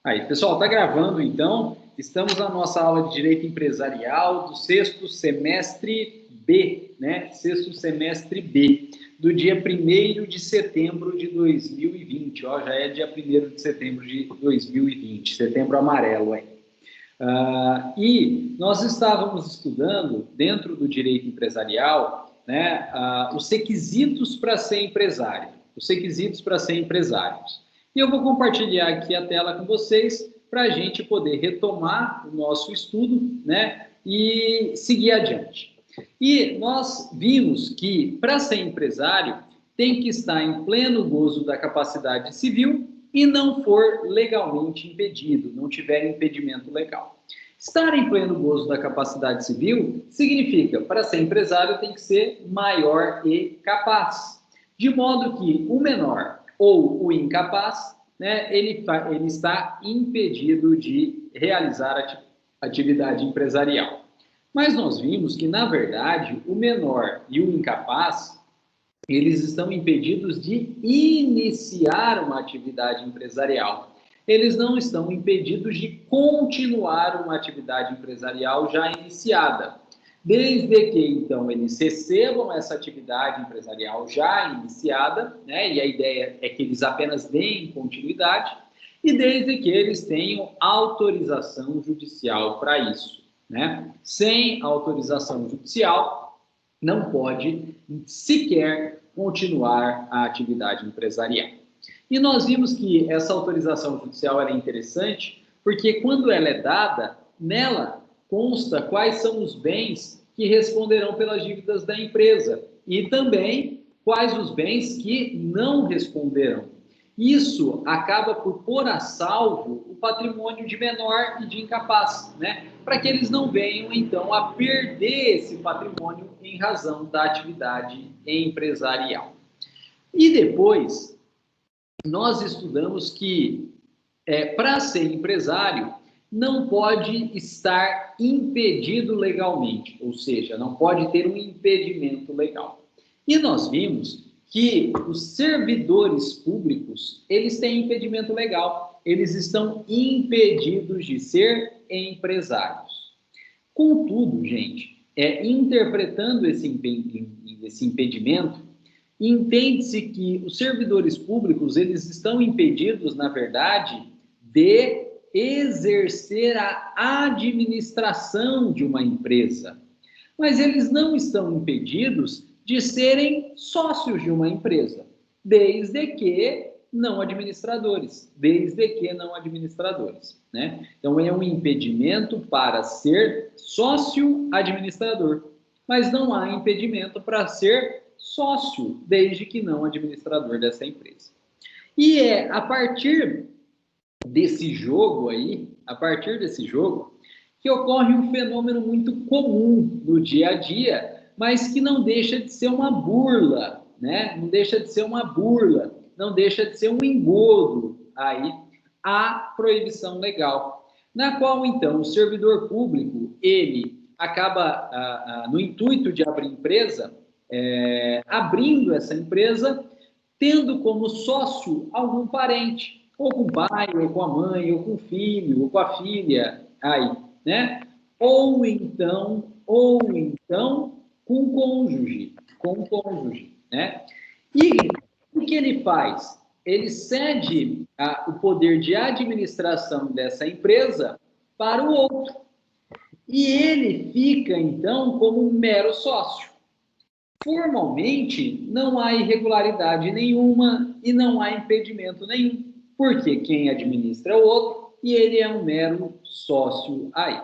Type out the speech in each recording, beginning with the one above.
Aí, pessoal, tá gravando então? Estamos na nossa aula de Direito Empresarial do sexto semestre B, né? Sexto semestre B, do dia 1º de setembro de 2020. Ó, já é dia 1º de setembro de 2020, setembro amarelo aí. E nós estávamos estudando, dentro do direito empresarial, né, os requisitos para ser empresário, os requisitos para ser empresários. E eu vou compartilhar aqui a tela com vocês para a gente poder retomar o nosso estudo, né, e seguir adiante. E nós vimos que, para ser empresário, tem que estar em pleno gozo da capacidade civil e não for legalmente impedido, não tiver impedimento legal. Estar em pleno gozo da capacidade civil significa, para ser empresário, tem que ser maior e capaz. De modo que o menor ou o incapaz, né, ele está impedido de realizar atividade empresarial. Mas nós vimos que, na verdade, o menor e o incapaz, eles estão impedidos de iniciar uma atividade empresarial. Eles não estão impedidos de continuar uma atividade empresarial já iniciada. Desde que, então, eles recebam essa atividade empresarial já iniciada, né? E a ideia é que eles apenas deem continuidade, e desde que eles tenham autorização judicial para isso, né? Sem autorização judicial, não pode sequer continuar a atividade empresarial. E nós vimos que essa autorização judicial é interessante, porque quando ela é dada, nela consta quais são os bens que responderão pelas dívidas da empresa e também quais os bens que não responderão. Isso acaba por pôr a salvo o patrimônio de menor e de incapaz, né? Para que eles não venham, então, a perder esse patrimônio em razão da atividade empresarial. E depois, nós estudamos que, para ser empresário, não pode estar impedido legalmente, ou seja, não pode ter um impedimento legal. E nós vimos que os servidores públicos, eles têm impedimento legal, eles estão impedidos de ser empresários. Contudo, gente, interpretando esse impedimento, entende-se que os servidores públicos, eles estão impedidos, na verdade, de exercer a administração de uma empresa. Mas eles não estão impedidos de serem sócios de uma empresa, desde que não administradores, né? Então, é um impedimento para ser sócio administrador, mas não há impedimento para ser sócio, desde que não administrador dessa empresa. E é a partir desse jogo aí, que ocorre um fenômeno muito comum no dia a dia, mas que não deixa de ser uma burla, né? Não deixa de ser uma burla, não deixa de ser um engodo aí à proibição legal, na qual, então, o servidor público, ele acaba, no intuito de abrir empresa, abrindo essa empresa, tendo como sócio algum parente, ou com o pai, ou com a mãe, ou com o filho, ou com a filha, aí, né? Ou então com o cônjuge, né? E o que ele faz? Ele cede o poder de administração dessa empresa para o outro. E ele fica, então, como um mero sócio. Formalmente, não há irregularidade nenhuma e não há impedimento nenhum, porque quem administra é o outro e ele é um mero sócio aí.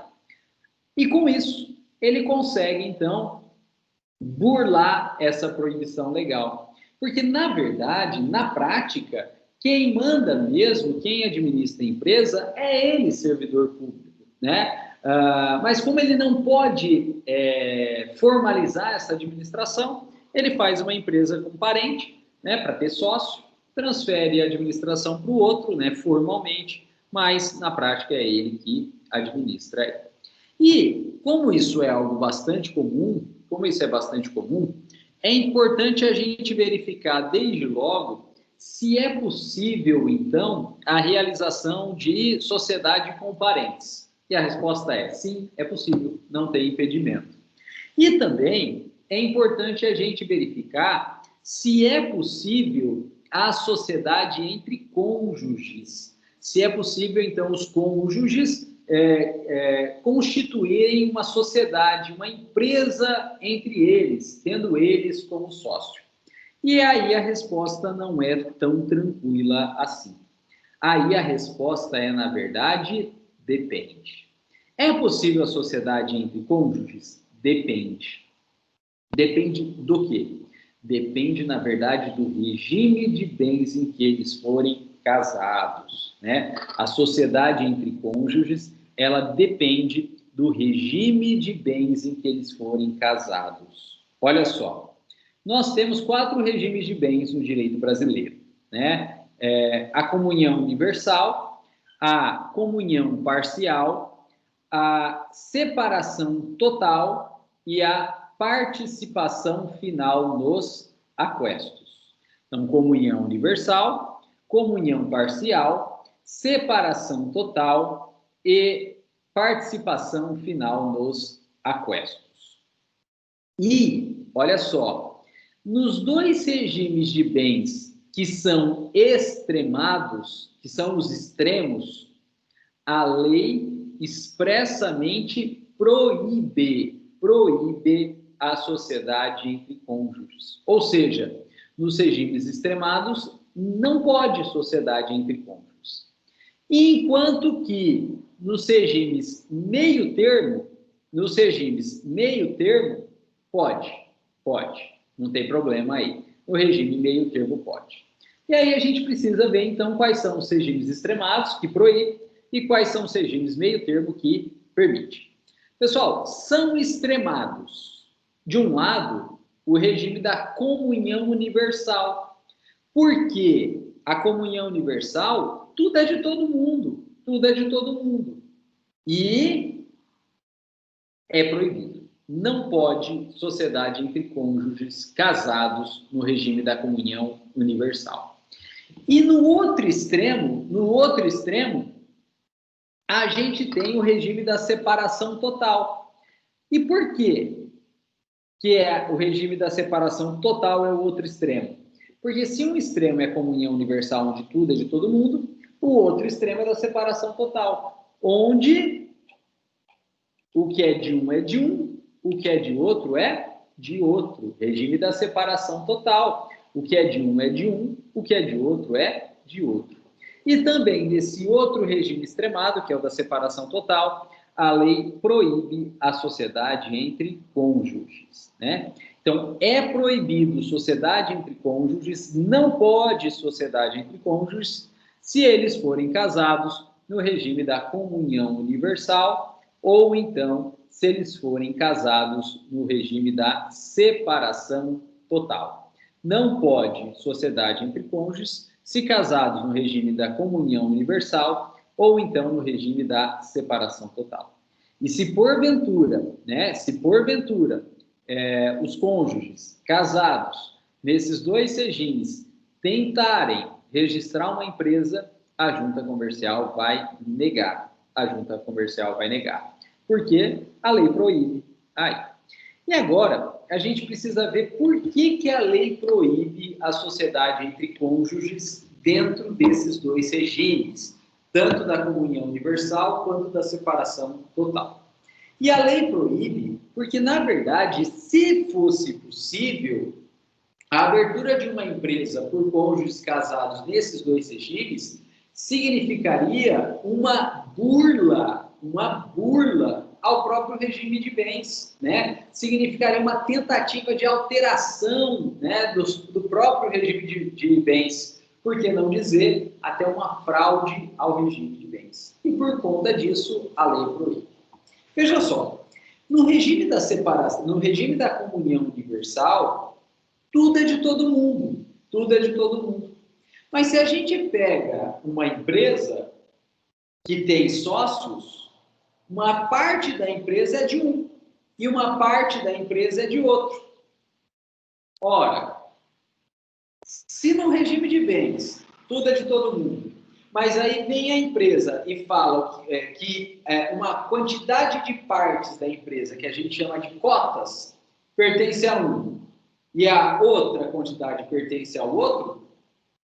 E com isso, ele consegue, então, burlar essa proibição legal. Porque, na verdade, na prática, quem manda mesmo, quem administra a empresa, é ele, servidor público, né? Mas como ele não pode formalizar essa administração, ele faz uma empresa com parente, né, para ter sócio, transfere a administração para o outro, né, formalmente, mas na prática é ele que administra. E como isso é algo bastante comum, é importante a gente verificar desde logo se é possível, então, a realização de sociedade com parentes. E a resposta é sim, é possível, não tem impedimento. E também é importante a gente verificar se é possível a sociedade entre cônjuges. Se é possível, então, os cônjuges constituírem uma sociedade, uma empresa entre eles, tendo eles como sócio. E aí a resposta não é tão tranquila assim. Aí a resposta é, na verdade, depende. É possível a sociedade entre cônjuges? Depende. Depende do quê? Depende, na verdade, do regime de bens em que eles forem casados, né? A sociedade entre cônjuges, ela depende do regime de bens em que eles forem casados. Olha só, nós temos 4 regimes de bens no direito brasileiro, né? A comunhão universal, a comunhão parcial, a separação total e a participação final nos aquestos. Então, comunhão universal, comunhão parcial, separação total e participação final nos aquestos. E, olha só, nos 2 regimes de bens que são extremados, que são os extremos, a lei expressamente proíbe a sociedade entre cônjuges. Ou seja, nos regimes extremados, não pode sociedade entre cônjuges. Enquanto que nos regimes meio termo, pode, não tem problema aí. No regime meio termo pode. E aí a gente precisa ver, então, quais são os regimes extremados que proíbem e quais são os regimes meio termo que permite. Pessoal, são extremados. De um lado, o regime da comunhão universal. Porque a comunhão universal, tudo é de todo mundo. E é proibido. Não pode sociedade entre cônjuges casados no regime da comunhão universal. E no outro extremo, a gente tem o regime da separação total. E por quê que o regime da separação total é o outro extremo? Porque se um extremo é comunhão universal, onde tudo é de todo mundo, o outro extremo é da separação total, onde o que é de um é de um, o que é de outro é de outro. Regime da separação total. O que é de um é de um, o que é de outro é de outro. E também nesse outro regime extremado, que é o da separação total, a lei proíbe a sociedade entre cônjuges, né? Então, é proibido sociedade entre cônjuges, não pode sociedade entre cônjuges se eles forem casados no regime da comunhão universal ou então se eles forem casados no regime da separação total. Não pode sociedade entre cônjuges se casados no regime da comunhão universal ou então no regime da separação total. E se porventura, os cônjuges casados nesses 2 regimes tentarem registrar uma empresa, a junta comercial vai negar. Porque a lei proíbe. E agora, a gente precisa ver por que a lei proíbe a sociedade entre cônjuges dentro desses 2 regimes, tanto da comunhão universal quanto da separação total. E a lei proíbe porque, na verdade, se fosse possível, a abertura de uma empresa por cônjuges casados nesses 2 regimes significaria uma burla ao próprio regime de bens, né? Significaria uma tentativa de alteração, né, do próprio regime de bens, por que não dizer até uma fraude ao regime de bens. E por conta disso, a lei proíbe. Veja só, no regime da separação, no regime da comunhão universal, tudo é de todo mundo. Mas se a gente pega uma empresa que tem sócios, uma parte da empresa é de um e uma parte da empresa é de outro. Ora, Se no regime de bens, tudo é de todo mundo, mas aí vem a empresa e fala que uma quantidade de partes da empresa, que a gente chama de cotas, pertence a um, e a outra quantidade pertence ao outro,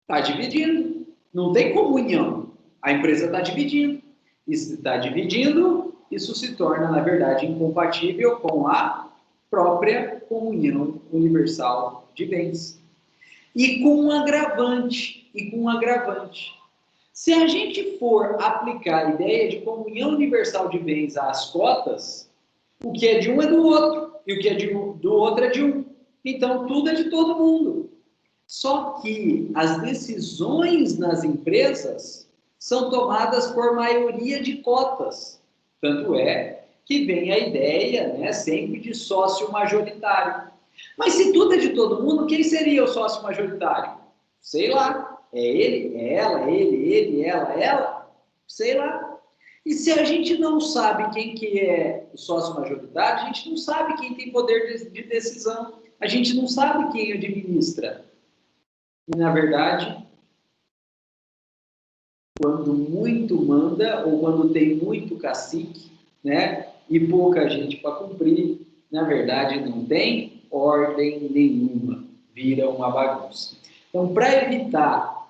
está dividindo. Não tem comunhão. A empresa está dividindo. E se está dividindo, isso se torna, na verdade, incompatível com a própria comunhão universal de bens. E com um agravante. Se a gente for aplicar a ideia de comunhão universal de bens às cotas, o que é de um é do outro, e o que é do outro é de um. Então, tudo é de todo mundo. Só que as decisões nas empresas são tomadas por maioria de cotas. Tanto é que vem a ideia, né, sempre de sócio majoritário. Mas se tudo é de todo mundo, quem seria o sócio majoritário? Sei lá. É ele, é ela, ele, ela? Sei lá. E se a gente não sabe quem que é o sócio majoritário, a gente não sabe quem tem poder de decisão. A gente não sabe quem administra. E, na verdade, quando muito manda, ou quando tem muito cacique, né, e pouca gente para cumprir, na verdade, não tem ordem nenhuma. Vira uma bagunça. Então, para evitar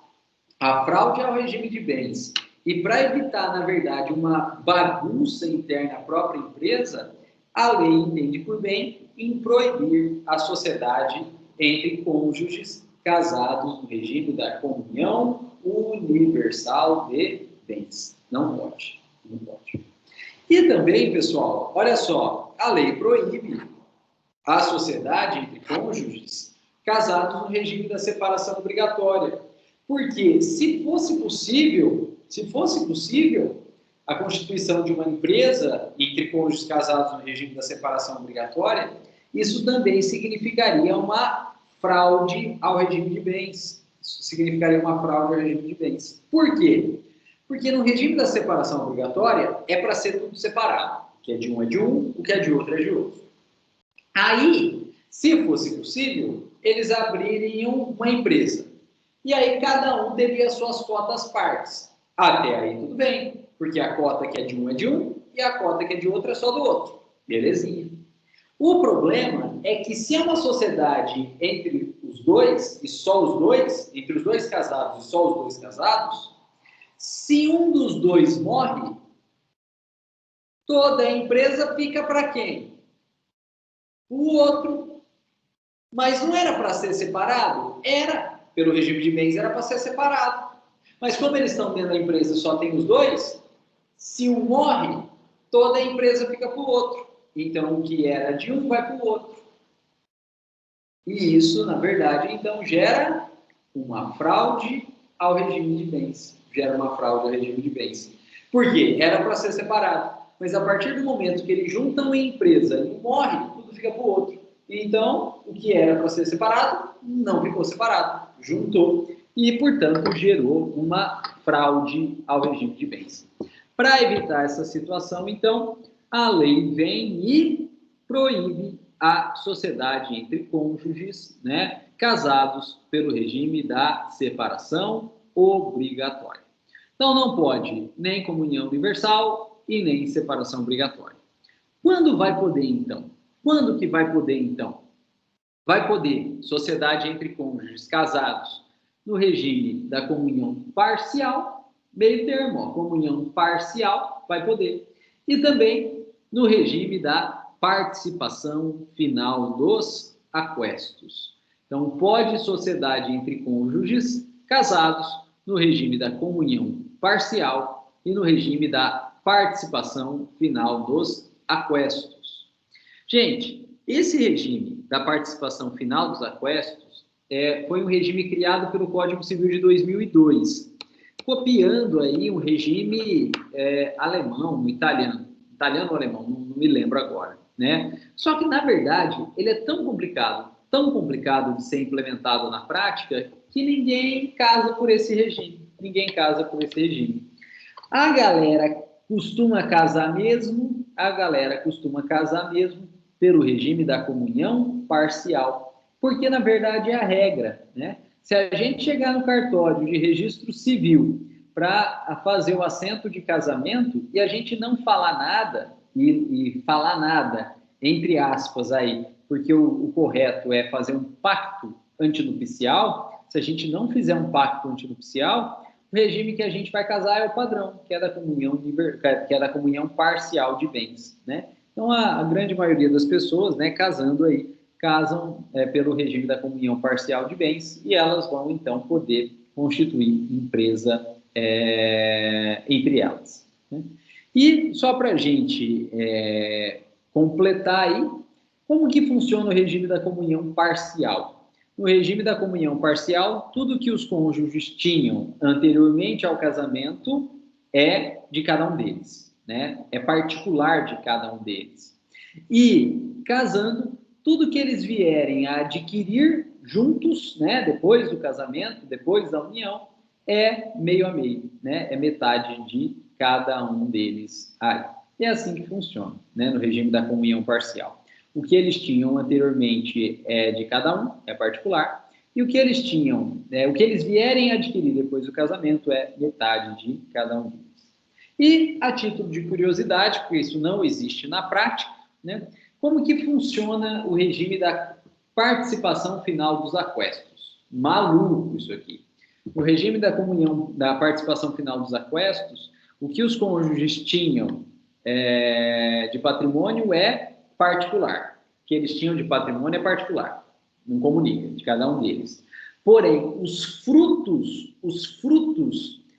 a fraude ao regime de bens e para evitar, na verdade, uma bagunça interna à própria empresa, a lei entende por bem em proibir a sociedade entre cônjuges casados no regime da comunhão universal de bens. Não pode. E também, pessoal, olha só, a lei proíbe a sociedade entre cônjuges casados no regime da separação obrigatória. Porque se fosse possível a constituição de uma empresa entre cônjuges casados no regime da separação obrigatória, isso também significaria uma fraude ao regime de bens. Isso significaria uma fraude ao regime de bens. Por quê? Porque no regime da separação obrigatória é para ser tudo separado. O que é de um, o que é de outro é de outro. Aí, se fosse possível, eles abririam uma empresa. E aí cada um teria suas cotas partes. Até aí tudo bem, porque a cota que é de um e a cota que é de outro é só do outro. Belezinha. O problema é que se é uma sociedade entre os dois, e só os dois, entre os dois casados e só os dois casados, se um dos dois morre, toda a empresa fica para quem? O outro. Mas não era para ser separado? Era. Pelo regime de bens era para ser separado. Mas como eles estão dentro da empresa só tem os dois, se um morre, toda a empresa fica para o outro. Então, o que era de um vai para o outro. E isso, na verdade, então, gera uma fraude ao regime de bens. Por quê? Era para ser separado. Mas a partir do momento que eles juntam em empresa e um morre, tudo fica para o outro. Então, o que era para ser separado, não ficou separado. Juntou. E, portanto, gerou uma fraude ao regime de bens. Para evitar essa situação, então, a lei vem e proíbe a sociedade entre cônjuges, né, casados pelo regime da separação obrigatória. Então, não pode nem comunhão universal e nem separação obrigatória. Quando vai poder, então? Quando que vai poder, então? Vai poder sociedade entre cônjuges casados no regime da comunhão parcial, meio termo, comunhão parcial, vai poder. E também no regime da participação final dos aquestos. Então, pode sociedade entre cônjuges casados no regime da comunhão parcial e no regime da participação final dos aquestos. Gente, esse regime da participação final dos aquestos foi um regime criado pelo Código Civil de 2002, copiando aí um regime alemão, italiano ou alemão, não me lembro agora, né? Só que, na verdade, ele é tão complicado de ser implementado na prática, que ninguém casa por esse regime. A galera costuma casar mesmo pelo regime da comunhão parcial, porque, na verdade, é a regra, né? Se a gente chegar no cartório de registro civil para fazer o assento de casamento e a gente não falar nada, e falar nada, entre aspas, aí, porque o correto é fazer um pacto antinupcial, se a gente não fizer um pacto antinupcial, o regime que a gente vai casar é o padrão, que é da comunhão parcial de bens, né? Então, a grande maioria das pessoas, né, casando aí, casam pelo regime da comunhão parcial de bens e elas vão, então, poder constituir empresa entre elas, né? E só para a gente completar aí, como que funciona o regime da comunhão parcial? No regime da comunhão parcial, tudo que os cônjuges tinham anteriormente ao casamento é de cada um deles, né? É particular de cada um deles. E, casando, tudo que eles vierem a adquirir juntos, né, depois do casamento, depois da união, é meio a meio, né? É metade de cada um deles aí. E é assim que funciona, né, no regime da comunhão parcial. O que eles tinham anteriormente é de cada um, é particular, e o que eles tinham, o que eles vierem a adquirir depois do casamento é metade de cada um deles. E, a título de curiosidade, porque isso não existe na prática, né, como que funciona o regime da participação final dos aquestos? Maluco isso aqui. No regime da comunhão, da participação final dos aquestos, o que os cônjuges tinham de patrimônio é particular. O que eles tinham de patrimônio é particular. Não comunica, de cada um deles. Porém, os frutos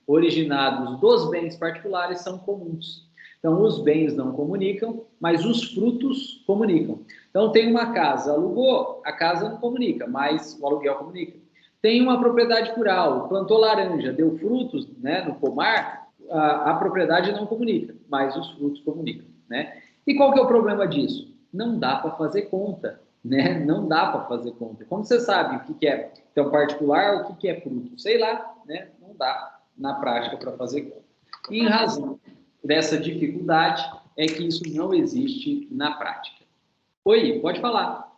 originados dos bens particulares são comuns. Então, os bens não comunicam, mas os frutos comunicam. Então, tem uma casa, alugou, a casa não comunica, mas o aluguel comunica. Tem uma propriedade rural, plantou laranja, deu frutos, né, no pomar, a propriedade não comunica, mas os frutos comunicam, né? E qual que é o problema disso? Não dá para fazer conta, né? Não dá para fazer conta. Como você sabe o que é então particular, o que é fruto? Sei lá, né? Não dá na prática para fazer conta. E em razão dessa dificuldade é que isso não existe na prática. Oi, pode falar.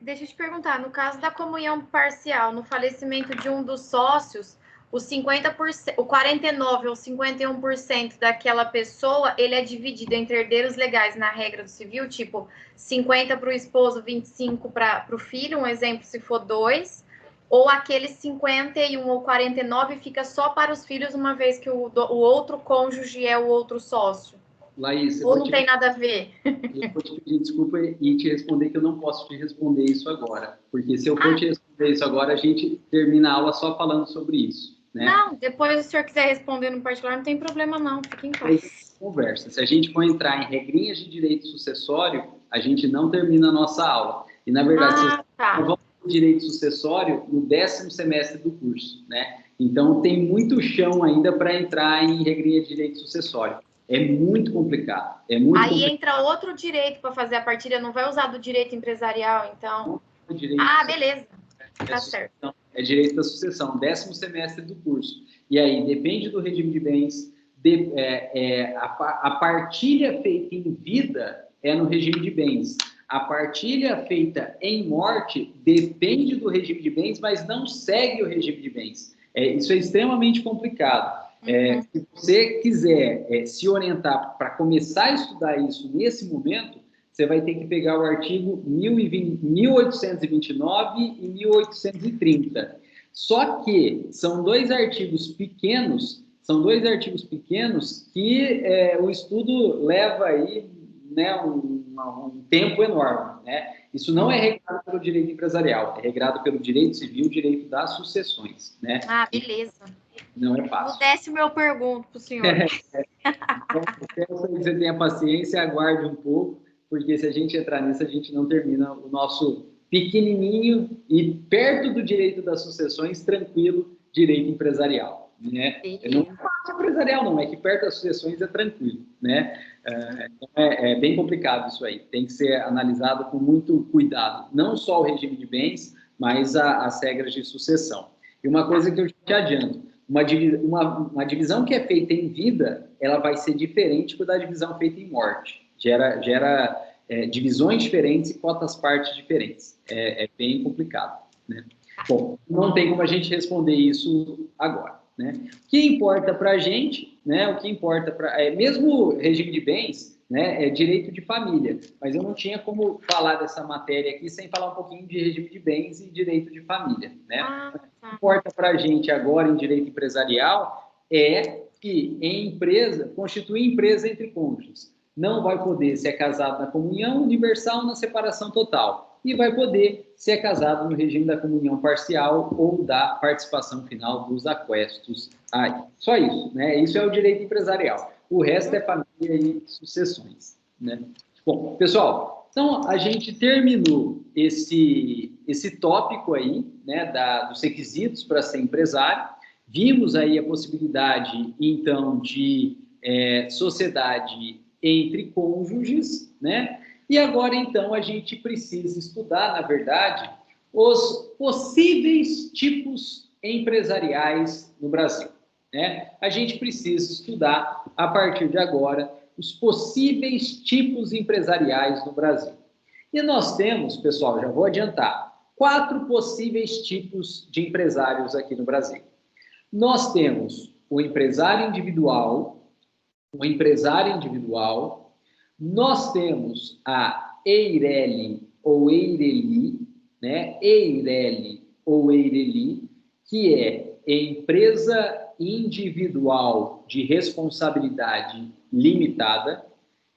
Deixa eu te perguntar, no caso da comunhão parcial, no falecimento de um dos sócios, o 50%, o 49% ou 51% daquela pessoa, ele é dividido entre herdeiros legais na regra do civil, tipo 50 para o esposo, 25 para o filho, um exemplo se for 2, ou aquele 51 ou 49 fica só para os filhos, uma vez que o outro cônjuge é o outro sócio. Laís, ou não tem nada a ver? Eu vou te pedir desculpa e te responder que eu não posso te responder isso agora. Porque se eu for te responder isso agora, a gente termina a aula só falando sobre isso, né? Não, depois se o senhor quiser responder no particular, não tem problema não, fique em paz. Conversa. Se a gente for entrar em regrinhas de direito sucessório, a gente não termina a nossa aula. E, na verdade, vocês vão ter direito sucessório no 10º semestre do curso, né? Então, tem muito chão ainda para entrar em regrinha de direito sucessório. É muito complicado. Aí entra outro direito para fazer a partilha, não vai usar do direito empresarial, então... beleza. Tá certo. É direito da sucessão, 10º semestre do curso. E aí, depende do regime de bens, a partilha feita em vida é no regime de bens. A partilha feita em morte depende do regime de bens, mas não segue o regime de bens. Isso é extremamente complicado. Se você quiser se orientar para começar a estudar isso nesse momento, você vai ter que pegar o artigo 1829 e 1830. Só que são dois artigos pequenos que o estudo leva aí, né, um tempo enorme, né? Isso não é regrado pelo direito empresarial, é regrado pelo direito civil, direito das sucessões, né? Beleza. Não é fácil. No 10º eu pergunto para o senhor. Então, se você tenha paciência, aguarde um pouco, porque se a gente entrar nisso, a gente não termina o nosso pequenininho e perto do direito das sucessões, tranquilo, direito empresarial, né? Não é empresarial, não, é que perto das sucessões é tranquilo, né? É bem complicado isso aí, tem que ser analisado com muito cuidado, não só o regime de bens, mas as regras de sucessão. E uma coisa que eu te adianto, uma divisão que é feita em vida, ela vai ser diferente da divisão feita em morte. Gera divisões diferentes e cotas partes diferentes. É bem complicado, né? Bom, não tem como a gente responder isso agora, né? O que importa para a gente, né? O que importa para mesmo regime de bens, né? É direito de família, mas eu não tinha como falar dessa matéria aqui sem falar um pouquinho de regime de bens e direito de família, né? Ah, O que tá. importa para a gente agora em direito empresarial é que em empresa constitui empresa entre cônjuges. Não vai poder se é casado na comunhão universal ou na separação total. E vai poder se é casado no regime da comunhão parcial ou da participação final dos aquestos. Aí, só isso, né? Isso é o direito empresarial. O resto é família e sucessões, né? Bom, pessoal, então a gente terminou esse tópico aí, né, dos requisitos para ser empresário. Vimos aí a possibilidade, então, de sociedade entre cônjuges, né? E agora, então, a gente precisa estudar, na verdade, os possíveis tipos empresariais no Brasil, né? A gente precisa estudar, a partir de agora, os possíveis tipos empresariais no Brasil. E nós temos, pessoal, já vou adiantar, 4 possíveis tipos de empresários aqui no Brasil. Nós temos o empresário individual, nós temos a EIRELI ou EIRELI, né? EIRELI ou EIRELI, que é empresa individual de responsabilidade limitada,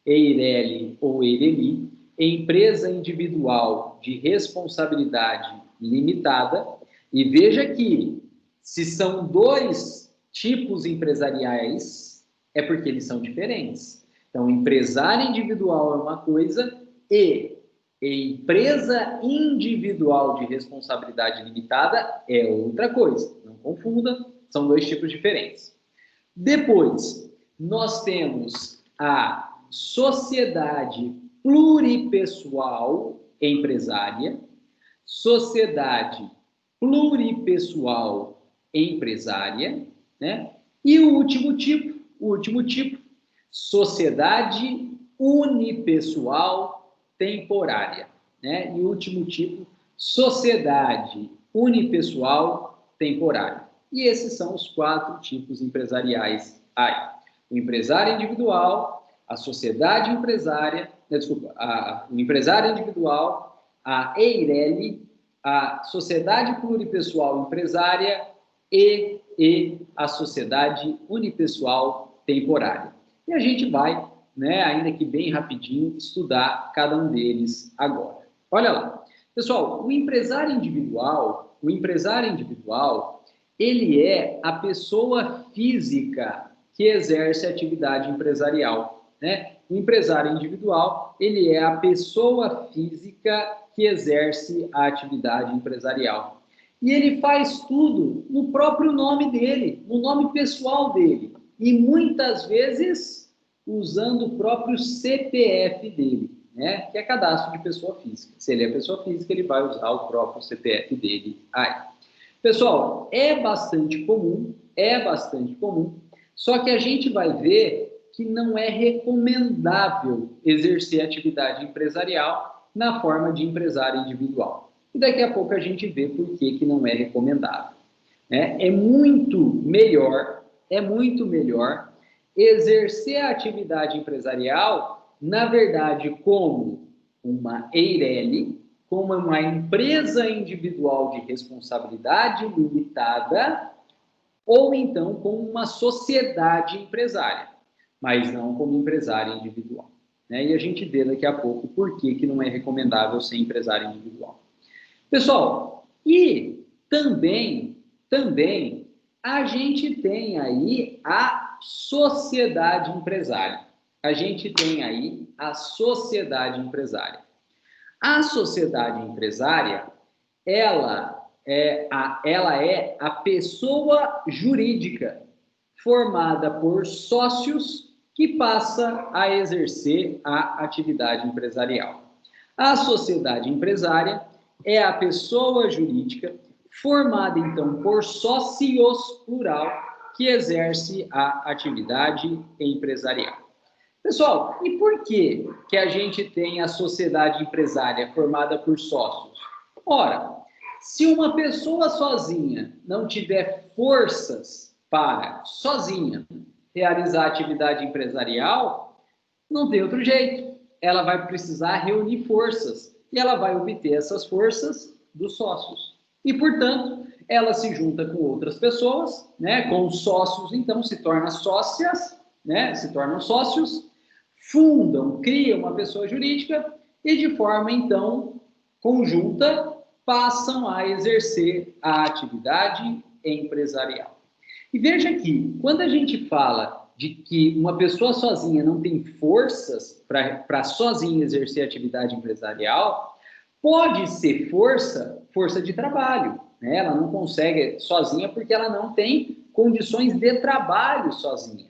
EIRELI ou EIRELI, empresa individual de responsabilidade limitada. E veja que, se são 2 tipos empresariais, é porque eles são diferentes. Então, empresário individual é uma coisa e empresa individual de responsabilidade limitada é outra coisa. Não confunda, são 2 tipos diferentes. Depois, nós temos a sociedade pluripessoal empresária, sociedade pluripessoal empresária, né? E o último tipo, sociedade unipessoal temporária, né? E o último tipo, sociedade unipessoal temporária. E esses são os 4 tipos empresariais aí. O empresário individual, a sociedade empresária, o empresário individual, a EIRELI, a sociedade pluripessoal empresária e a sociedade unipessoal temporária. E a gente vai, né, ainda que bem rapidinho, estudar cada um deles agora. Olha lá. Pessoal, o empresário individual, ele é a pessoa física que exerce atividade empresarial, né? O empresário individual, ele é a pessoa física que exerce a atividade empresarial. E ele faz tudo no próprio nome dele, no nome pessoal dele. E muitas vezes usando o próprio CPF dele, né? Que é cadastro de pessoa física. Se ele é pessoa física, ele vai usar o próprio CPF dele aí. Pessoal, é bastante comum, só que a gente vai ver que não é recomendável exercer atividade empresarial na forma de empresário individual. E daqui a pouco a gente vê por que não é recomendável. É muito melhor exercer a atividade empresarial, na verdade, como uma EIRELI, como uma empresa individual de responsabilidade limitada, ou então como uma sociedade empresária, mas não como empresário individual, né? E a gente vê daqui a pouco por que não é recomendável ser empresário individual. Pessoal, e também a gente tem aí a sociedade empresária. A sociedade empresária, ela é a pessoa jurídica formada por sócios que passa a exercer a atividade empresarial. A sociedade empresária é a pessoa jurídica formada, então, por sócios, plural, que exerce a atividade empresarial. Pessoal, e por que a gente tem a sociedade empresária formada por sócios? Ora, Se uma pessoa sozinha não tiver forças para, sozinha, realizar atividade empresarial, não tem outro jeito. Ela vai precisar reunir forças e ela vai obter essas forças dos sócios. E, portanto, ela se junta com outras pessoas, né? Com os sócios, então, se tornam sócias, né? Se tornam sócios, fundam, criam uma pessoa jurídica e, de forma, então, conjunta, passam a exercer a atividade empresarial. E veja que, quando a gente fala de que uma pessoa sozinha não tem forças para sozinha exercer atividade empresarial, pode ser força de trabalho, né? Ela não consegue sozinha porque ela não tem condições de trabalho sozinha.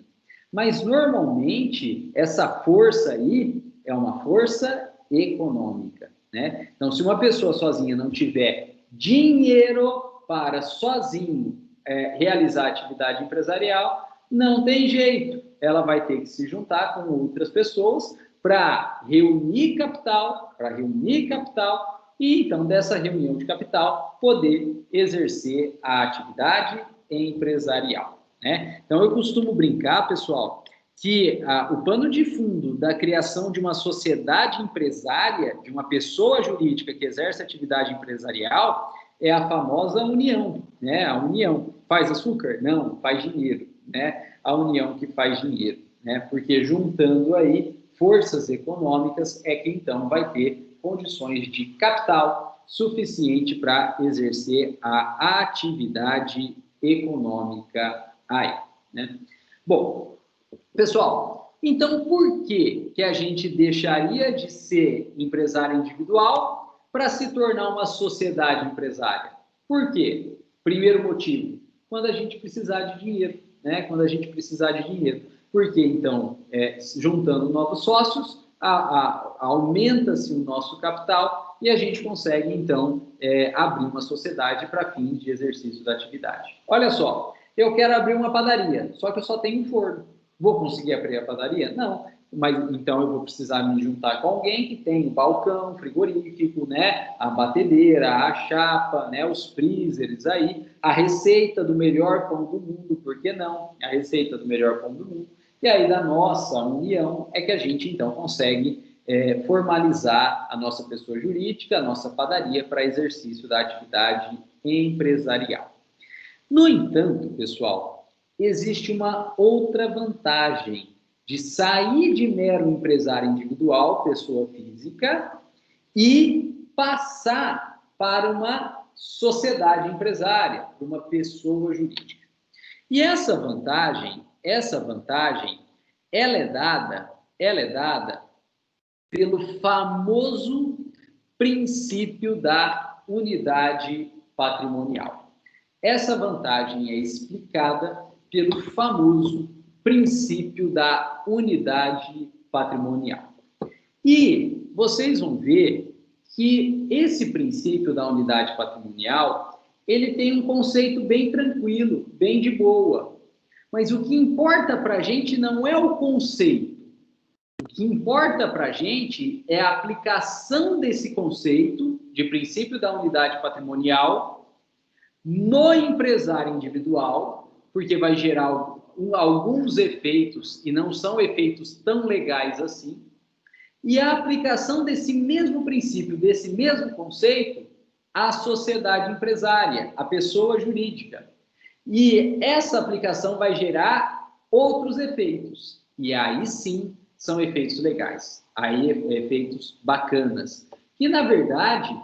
Mas, normalmente, essa força aí é uma força econômica, né? Então, se uma pessoa sozinha não tiver dinheiro para sozinho realizar atividade empresarial, não tem jeito. Ela vai ter que se juntar com outras pessoas para reunir capital, e então dessa reunião de capital poder exercer a atividade empresarial, né? Então eu costumo brincar, pessoal, que o pano de fundo da criação de uma sociedade empresária, de uma pessoa jurídica que exerce atividade empresarial, é a famosa união, né? A união faz açúcar? Não, faz dinheiro, né? A união que faz dinheiro, né? Porque juntando aí forças econômicas é que então vai ter condições de capital suficiente para exercer a atividade econômica aí, né? Bom, pessoal, então por que a gente deixaria de ser empresário individual para se tornar uma sociedade empresária? Por quê? Primeiro motivo, quando a gente precisar de dinheiro, né? Quando a gente precisar de dinheiro. Porque, então, juntando novos sócios, aumenta-se o nosso capital e a gente consegue, então, abrir uma sociedade para fins de exercício da atividade. Olha só, eu quero abrir uma padaria, só que eu só tenho um forno. Vou conseguir abrir a padaria? Não. Mas então eu vou precisar me juntar com alguém que tem o balcão, frigorífico, né, a batedeira, a chapa, né, os freezers aí, a receita do melhor pão do mundo, por que não? A receita do melhor pão do mundo. E aí, da nossa união, é que a gente, então, consegue formalizar a nossa pessoa jurídica, a nossa padaria, para exercício da atividade empresarial. No entanto, pessoal, existe uma outra vantagem de sair de mero empresário individual, pessoa física, e passar para uma sociedade empresária, para uma pessoa jurídica. E essa vantagem, ela é dada pelo famoso princípio da unidade patrimonial. Essa vantagem é explicada pelo famoso princípio da unidade patrimonial. E vocês vão ver que esse princípio da unidade patrimonial, ele tem um conceito bem tranquilo, bem de boa. Mas o que importa para a gente não é o conceito. O que importa para a gente é a aplicação desse conceito de princípio da unidade patrimonial no empresário individual, porque vai gerar alguns efeitos, e não são efeitos tão legais assim, e a aplicação desse mesmo princípio, desse mesmo conceito, à sociedade empresária, à pessoa jurídica. E essa aplicação vai gerar outros efeitos, e aí sim são efeitos legais, aí efeitos bacanas, que na verdade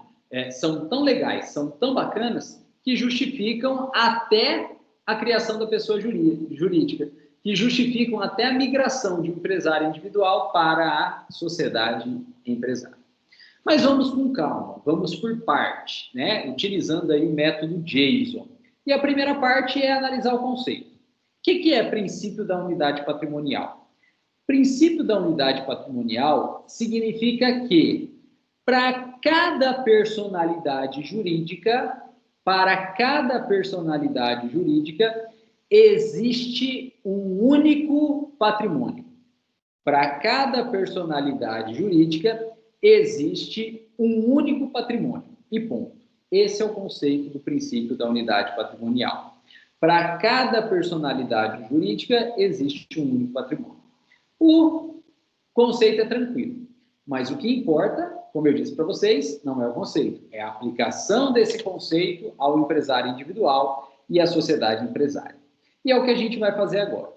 são tão legais, são tão bacanas, que justificam até a criação da pessoa jurídica, que justificam até a migração de um empresário individual para a sociedade empresária. Mas vamos com calma, vamos por parte, né? Utilizando aí o método JSON. E a primeira parte é analisar o conceito. O que é princípio da unidade patrimonial? Princípio da unidade patrimonial significa que para cada personalidade jurídica, existe um único patrimônio. Para cada personalidade jurídica, existe um único patrimônio. E ponto. Esse é o conceito do princípio da unidade patrimonial. Para cada personalidade jurídica, existe um único patrimônio. O conceito é tranquilo, mas o que importa, como eu disse para vocês, não é o conceito, é a aplicação desse conceito ao empresário individual e à sociedade empresária. E é o que a gente vai fazer agora.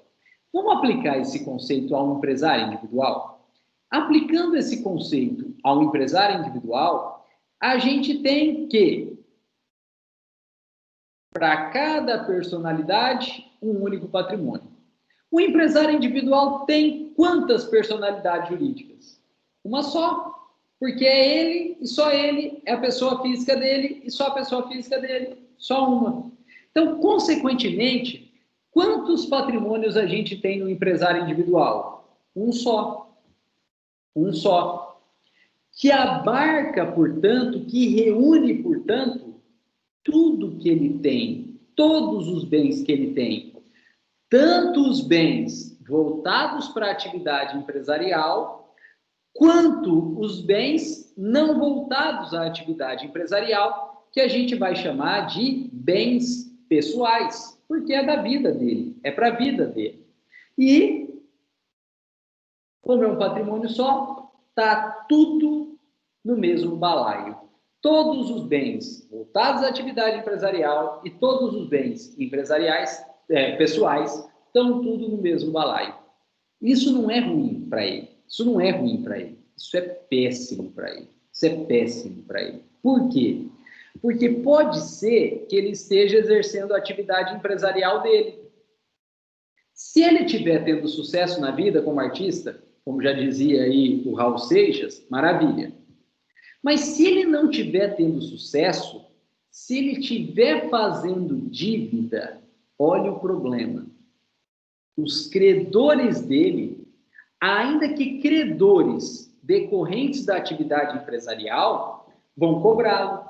Vamos aplicar esse conceito ao empresário individual? Aplicando esse conceito ao empresário individual, a gente tem que, para cada personalidade, um único patrimônio. O empresário individual tem quantas personalidades jurídicas? Uma só, porque é ele e só ele, é a pessoa física dele e só a pessoa física dele, só uma. Então, consequentemente, quantos patrimônios a gente tem no empresário individual? Um só. Um só. Que abarca, portanto, que reúne, portanto, tudo que ele tem, todos os bens que ele tem, tanto os bens voltados para a atividade empresarial, quanto os bens não voltados à atividade empresarial, que a gente vai chamar de bens pessoais, porque é da vida dele, é para a vida dele. E, como é um patrimônio só, está tudo no mesmo balaio. Todos os bens voltados à atividade empresarial e todos os bens empresariais pessoais estão tudo no mesmo balaio. Isso não é ruim para ele. Isso não é ruim para ele. Isso é péssimo para ele. Isso é péssimo para ele. Por quê? Porque pode ser que ele esteja exercendo a atividade empresarial dele. Se ele estiver tendo sucesso na vida como artista, como já dizia aí o Raul Seixas, maravilha. Mas se ele não estiver tendo sucesso, se ele estiver fazendo dívida, olha o problema. Os credores dele, ainda que credores decorrentes da atividade empresarial, vão cobrá-lo.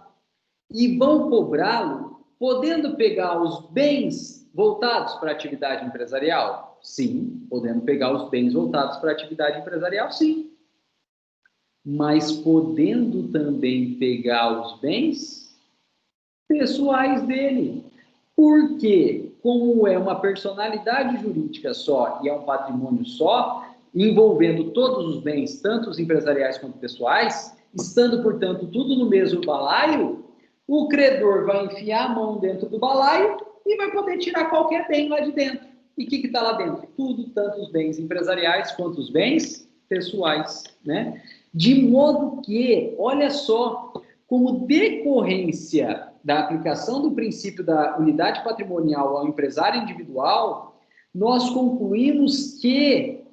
E vão cobrá-lo podendo pegar os bens voltados para a atividade empresarial? Sim, podendo pegar os bens voltados para a atividade empresarial, sim. Mas podendo também pegar os bens pessoais dele. Porque, como é uma personalidade jurídica só e é um patrimônio só, envolvendo todos os bens, tanto os empresariais quanto pessoais, estando, portanto, tudo no mesmo balaio, o credor vai enfiar a mão dentro do balaio e vai poder tirar qualquer bem lá de dentro. E o que está lá dentro? Tudo, tanto os bens empresariais quanto os bens pessoais, né? De modo que, olha só, como decorrência da aplicação do princípio da unidade patrimonial ao empresário individual, nós concluímos que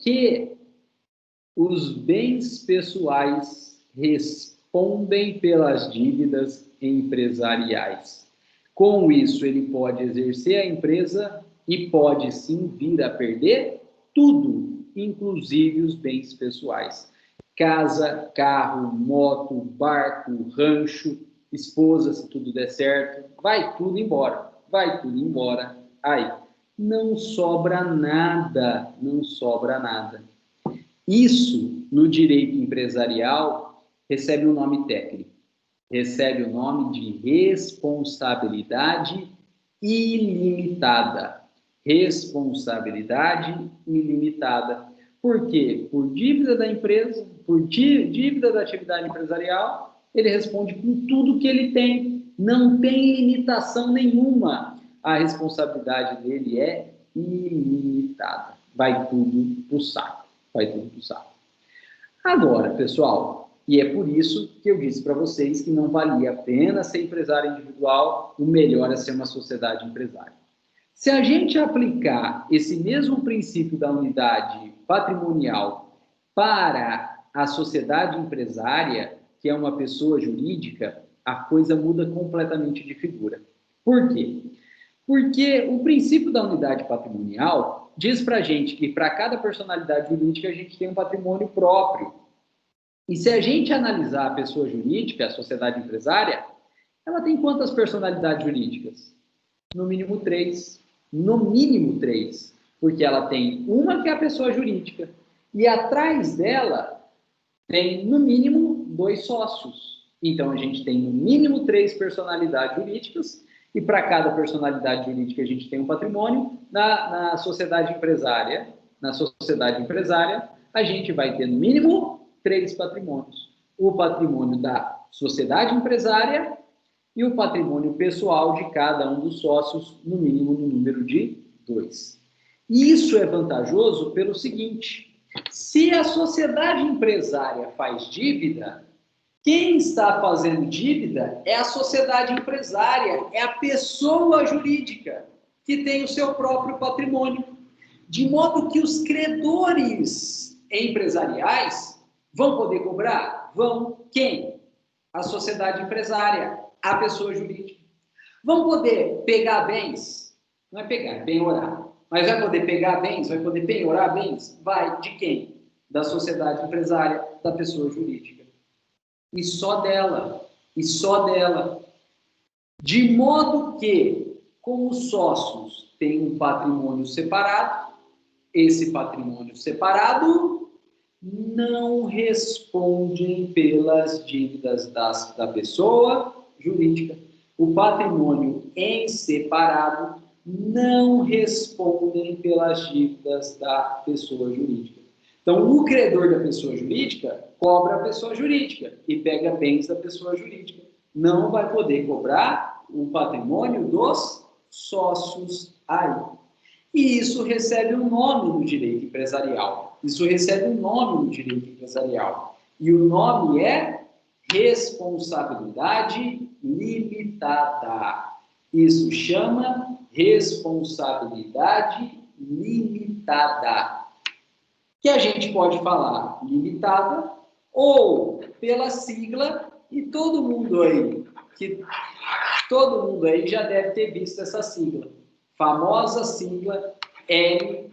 os bens pessoais respondem pelas dívidas empresariais. Com isso, ele pode exercer a empresa e pode sim vir a perder tudo, inclusive os bens pessoais. Casa, carro, moto, barco, rancho, esposa, se tudo der certo, vai tudo embora, vai tudo embora. Aí, não sobra nada, não sobra nada. Isso, no direito empresarial, recebe um nome técnico, recebe o nome de responsabilidade ilimitada. Responsabilidade ilimitada. Por quê? Por dívida da empresa, por dívida da atividade empresarial, ele responde com tudo que ele tem. Não tem limitação nenhuma. A responsabilidade dele é ilimitada. Vai tudo pro saco. Vai tudo pro saco. Agora, pessoal, e é por isso que eu disse para vocês que não valia a pena ser empresário individual, o melhor é ser uma sociedade empresária. Se a gente aplicar esse mesmo princípio da unidade patrimonial para a sociedade empresária, que é uma pessoa jurídica, a coisa muda completamente de figura. Por quê? Porque o princípio da unidade patrimonial diz para a gente que para cada personalidade jurídica a gente tem um patrimônio próprio. E se a gente analisar a pessoa jurídica, a sociedade empresária, ela tem quantas personalidades jurídicas? No mínimo 3. No mínimo 3. Porque ela tem uma que é a pessoa jurídica. E atrás dela tem, no mínimo, 2 sócios. Então, a gente tem no mínimo 3 personalidades jurídicas, e para cada personalidade jurídica a gente tem um patrimônio. Na sociedade empresária, a gente vai ter no mínimo 3 patrimônios. O patrimônio da sociedade empresária e o patrimônio pessoal de cada um dos sócios, no mínimo no número de 2. E isso é vantajoso pelo seguinte: se a sociedade empresária faz dívida, quem está fazendo dívida é a sociedade empresária, é a pessoa jurídica que tem o seu próprio patrimônio. De modo que os credores empresariais vão poder cobrar? Vão. Quem? A sociedade empresária, a pessoa jurídica. Vão poder pegar bens? Não é pegar, é penhorar. Mas vai poder pegar bens? Vai poder penhorar bens? Vai. De quem? Da sociedade empresária, da pessoa jurídica. E só dela. E só dela. De modo que, como os sócios têm um patrimônio separado, esse patrimônio separado não respondem pelas dívidas da pessoa jurídica. O patrimônio em separado não respondem pelas dívidas da pessoa jurídica. Então, o credor da pessoa jurídica cobra a pessoa jurídica e pega bens da pessoa jurídica. Não vai poder cobrar o patrimônio dos sócios aí. E isso recebe um nome no direito empresarial. E o nome é responsabilidade limitada. Isso chama responsabilidade limitada. Que a gente pode falar limitada ou pela sigla, e todo mundo aí já deve ter visto essa sigla. Famosa sigla LTDA,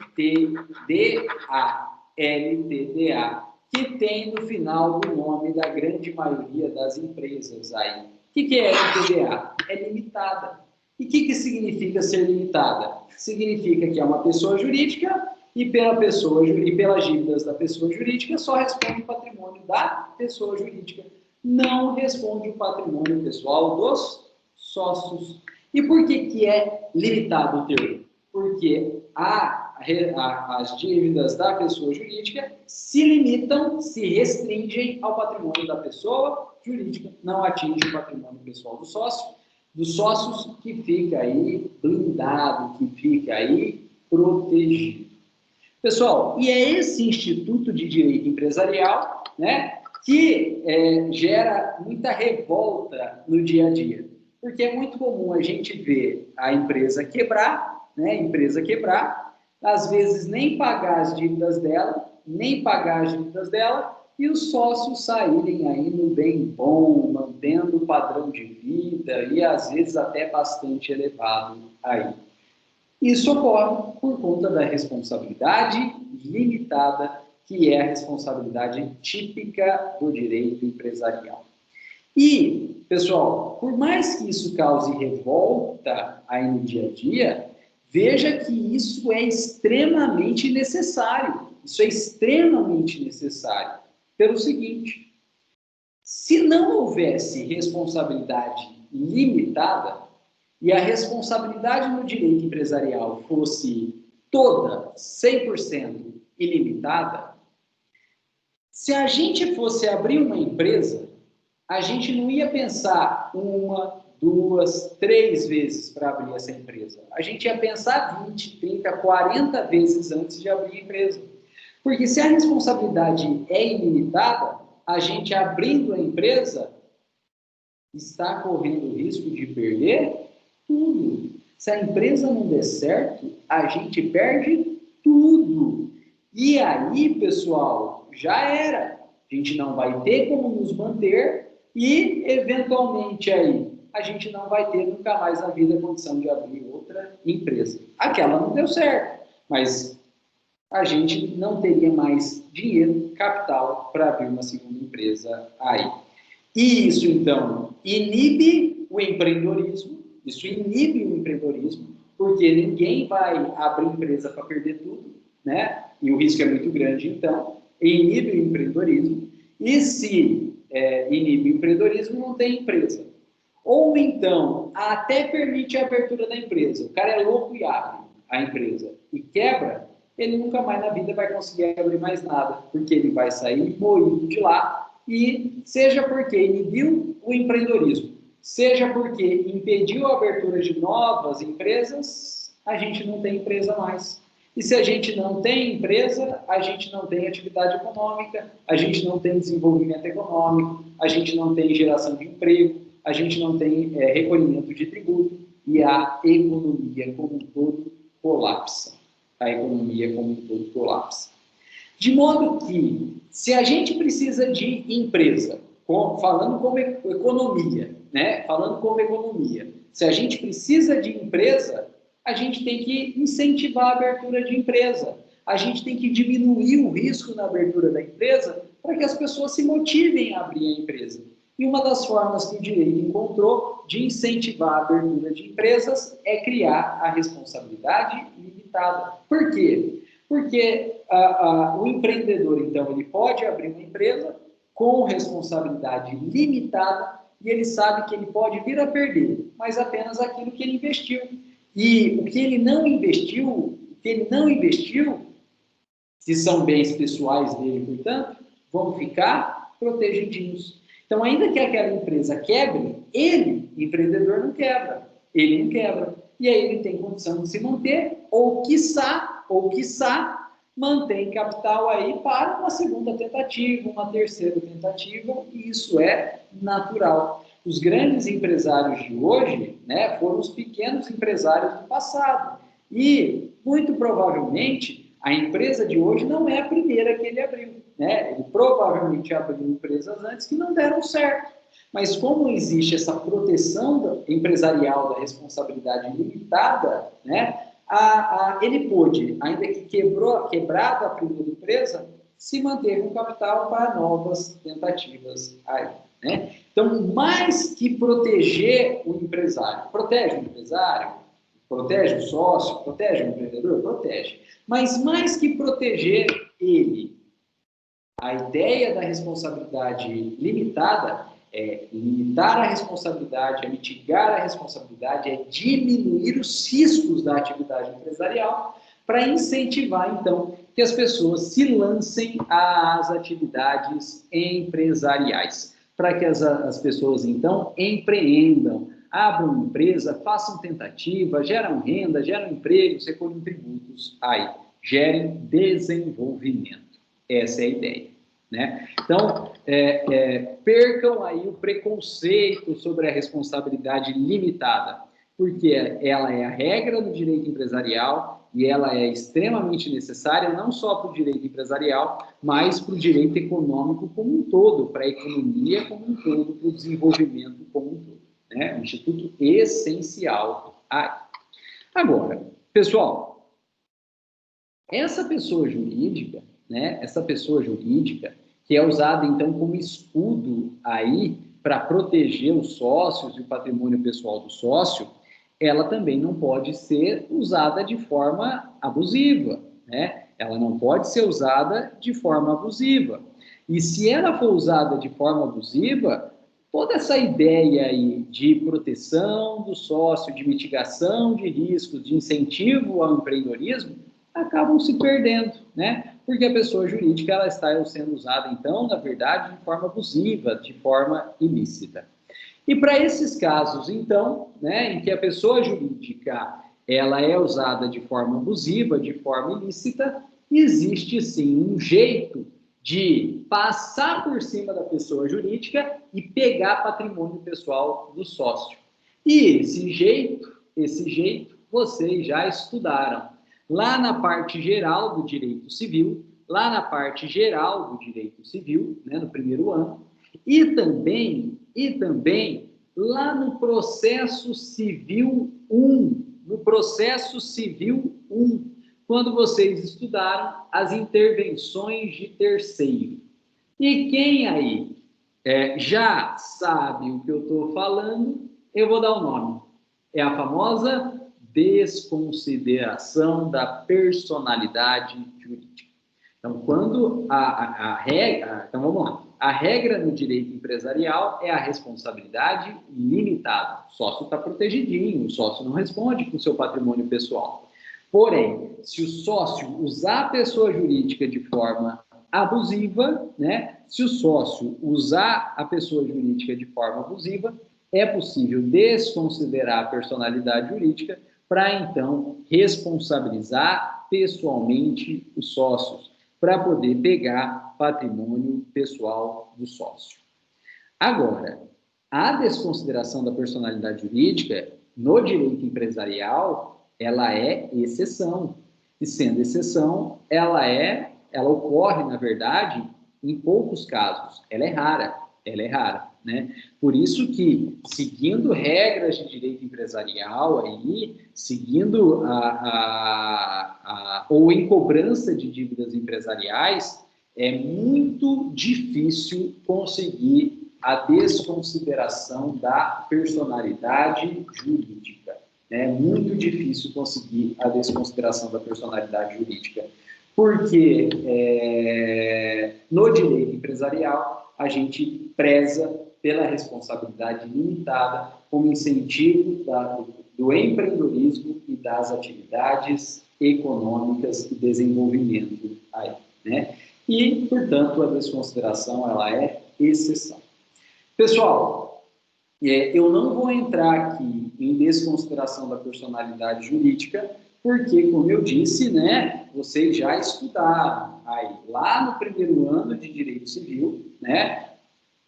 que tem no final do nome da grande maioria das empresas aí. O que é LTDA? É limitada. E o que significa ser limitada? Significa que é uma pessoa jurídica e pelas dívidas da pessoa jurídica só responde o patrimônio da pessoa jurídica. Não responde o patrimônio pessoal dos sócios. E por que é limitado o termo? Porque as dívidas da pessoa jurídica se limitam, se restringem ao patrimônio da pessoa jurídica, não atinge o patrimônio pessoal dos sócios, que fica aí blindado, que fica aí protegido. Pessoal, e é esse Instituto de Direito Empresarial, né, que gera muita revolta no dia a dia. Porque é muito comum a gente ver a empresa quebrar, às vezes nem pagar as dívidas dela, e os sócios saírem aí no bem bom, mantendo o padrão de vida e às vezes até bastante elevado aí. Isso ocorre por conta da responsabilidade limitada, que é a responsabilidade típica do direito empresarial. E, pessoal, por mais que isso cause revolta aí no dia a dia, veja que isso é extremamente necessário. Pelo seguinte: se não houvesse responsabilidade limitada e a responsabilidade no direito empresarial fosse toda, 100% ilimitada, se a gente fosse abrir uma empresa, a gente não ia pensar 1, 2, 3 vezes para abrir essa empresa. A gente ia pensar 20, 30, 40 vezes antes de abrir a empresa. Porque se a responsabilidade é ilimitada, a gente abrindo a empresa está correndo o risco de perder tudo. Se a empresa não der certo, a gente perde tudo. E aí, pessoal, já era. A gente não vai ter como nos manter e, eventualmente, aí, a gente não vai ter nunca mais na vida a condição de abrir outra empresa. Aquela não deu certo, mas a gente não teria mais dinheiro, capital, para abrir uma segunda empresa aí. E isso, então, inibe o empreendedorismo, porque ninguém vai abrir empresa para perder tudo, né? E o risco é muito grande, então, inibe o empreendedorismo. E se inibe o empreendedorismo, não tem empresa. Ou então, até permite a abertura da empresa. O cara é louco e abre a empresa e quebra, ele nunca mais na vida vai conseguir abrir mais nada, porque ele vai sair moído de lá, e seja porque inibiu o empreendedorismo, seja porque impediu a abertura de novas empresas, a gente não tem empresa mais. E se a gente não tem empresa, a gente não tem atividade econômica, a gente não tem desenvolvimento econômico, a gente não tem geração de emprego, a gente não tem recolhimento de tributo, e a economia como um todo colapsa. A economia como um todo colapsa. De modo que, se a gente precisa de empresa, falando como economia, né? Falando como economia, se a gente precisa de empresa, a gente tem que incentivar a abertura de empresa. A gente tem que diminuir o risco na abertura da empresa para que as pessoas se motivem a abrir a empresa. E uma das formas que o direito encontrou de incentivar a abertura de empresas é criar a responsabilidade limitada. Por quê? Porque o empreendedor, então, ele pode abrir uma empresa com responsabilidade limitada e ele sabe que ele pode vir a perder, mas apenas aquilo que ele investiu. E o que ele não investiu, se são bens pessoais dele, portanto, vão ficar protegidinhos. Então, ainda que aquela empresa quebre, ele, empreendedor, não quebra. Ele não quebra. E aí ele tem condição de se manter, ou quiçá, mantém capital aí para uma segunda tentativa, uma terceira tentativa, e isso é natural. Os grandes empresários de hoje, né, foram os pequenos empresários do passado. E, muito provavelmente, a empresa de hoje não é a primeira que ele abriu. Né? Ele provavelmente abriu empresas antes que não deram certo. Mas como existe essa proteção empresarial da responsabilidade limitada, né, ele pôde, ainda que quebrada a primeira empresa, se manter com capital para novas tentativas aí. Né? Então, mais que proteger o empresário, protege o empresário, protege o sócio, protege o empreendedor, protege. Mas mais que proteger ele, a ideia da responsabilidade limitada é limitar a responsabilidade, é mitigar a responsabilidade, é diminuir os riscos da atividade empresarial para incentivar, então, que as pessoas se lancem às atividades empresariais, para que as pessoas, então, empreendam, abram empresa, façam tentativa, geram renda, geram empregos, recolhem tributos, aí, gerem desenvolvimento. Essa é a ideia. Né? Então, percam aí o preconceito sobre a responsabilidade limitada, porque ela é a regra do direito empresarial e ela é extremamente necessária não só para o direito empresarial, mas para o direito econômico como um todo, para a economia como um todo, para o desenvolvimento como um todo. Né? Um instituto essencial aí. Agora, pessoal, essa pessoa jurídica, né? Essa pessoa jurídica que é usada, então, como escudo aí para proteger os sócios e o patrimônio pessoal do sócio, ela também não pode ser usada de forma abusiva, né? Ela não pode ser usada de forma abusiva. E se ela for usada de forma abusiva, toda essa ideia aí de proteção do sócio, de mitigação de riscos, de incentivo ao empreendedorismo, acabam se perdendo, né? Porque a pessoa jurídica ela está sendo usada, então, na verdade, de forma abusiva, de forma ilícita. E para esses casos, então, né, em que a pessoa jurídica ela é usada de forma abusiva, de forma ilícita, existe sim um jeito de passar por cima da pessoa jurídica e pegar patrimônio pessoal do sócio. E esse jeito, vocês já estudaram. Lá na parte geral do direito civil, né, no primeiro ano, e também lá no processo civil 1, quando vocês estudaram as intervenções de terceiro. E quem aí já sabe o que eu estou falando, eu vou dar o nome. É a famosa desconsideração da personalidade jurídica. Então, quando a regra... Então, vamos lá. A regra no direito empresarial é a responsabilidade limitada. O sócio está protegidinho, o sócio não responde com o seu patrimônio pessoal. Porém, se o sócio usar a pessoa jurídica de forma abusiva, né? Se o sócio usar a pessoa jurídica de forma abusiva, é possível desconsiderar a personalidade jurídica para, então, responsabilizar pessoalmente os sócios, para poder pegar patrimônio pessoal do sócio. Agora, a desconsideração da personalidade jurídica no direito empresarial, ela é exceção. E sendo exceção, ela ocorre, na verdade, em poucos casos. Ela é rara, né? Por isso que, seguindo regras de direito empresarial, aí, seguindo ou em cobrança de dívidas empresariais, é muito difícil conseguir a desconsideração da personalidade jurídica. É muito difícil conseguir a desconsideração da personalidade jurídica, porque no direito empresarial a gente preza pela responsabilidade limitada como incentivo do empreendedorismo e das atividades econômicas e desenvolvimento aí, né? E, portanto, a desconsideração ela é exceção. Pessoal, eu não vou entrar aqui em desconsideração da personalidade jurídica, porque, como eu disse, né, vocês já estudaram aí, lá no primeiro ano de Direito Civil, né,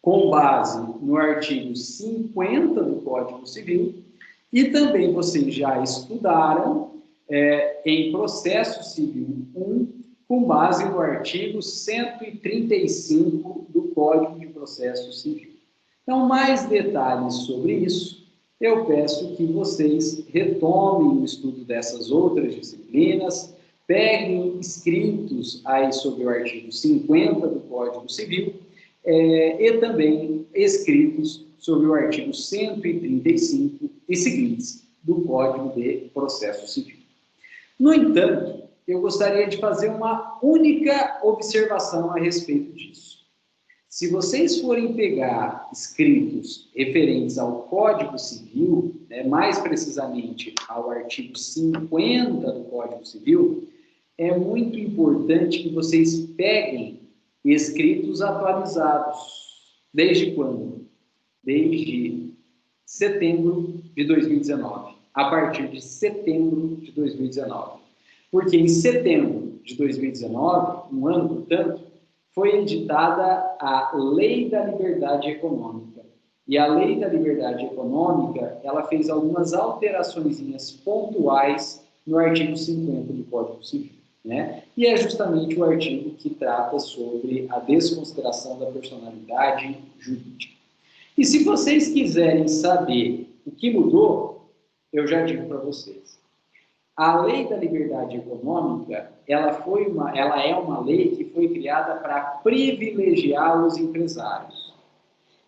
com base no artigo 50 do Código Civil, e também vocês já estudaram em Processo Civil 1, com base no artigo 135 do Código de Processo Civil. Então, mais detalhes sobre isso, eu peço que vocês retomem o estudo dessas outras disciplinas, peguem escritos aí sobre o artigo 50 do Código Civil e também escritos sobre o artigo 135 e seguintes do Código de Processo Civil. No entanto, eu gostaria de fazer uma única observação a respeito disso. Se vocês forem pegar escritos referentes ao Código Civil, mais precisamente ao artigo 50 do Código Civil, é muito importante que vocês peguem escritos atualizados. Desde quando? Desde setembro de 2019. A partir de setembro de 2019. Porque em setembro de 2019, um ano, portanto, foi editada a Lei da Liberdade Econômica. E a Lei da Liberdade Econômica, ela fez algumas alterações pontuais no artigo 50 do Código Civil, né? E é justamente o artigo que trata sobre a desconsideração da personalidade jurídica. E se vocês quiserem saber o que mudou, eu já digo para vocês. A Lei da Liberdade Econômica, ela é uma lei que foi criada para privilegiar os empresários.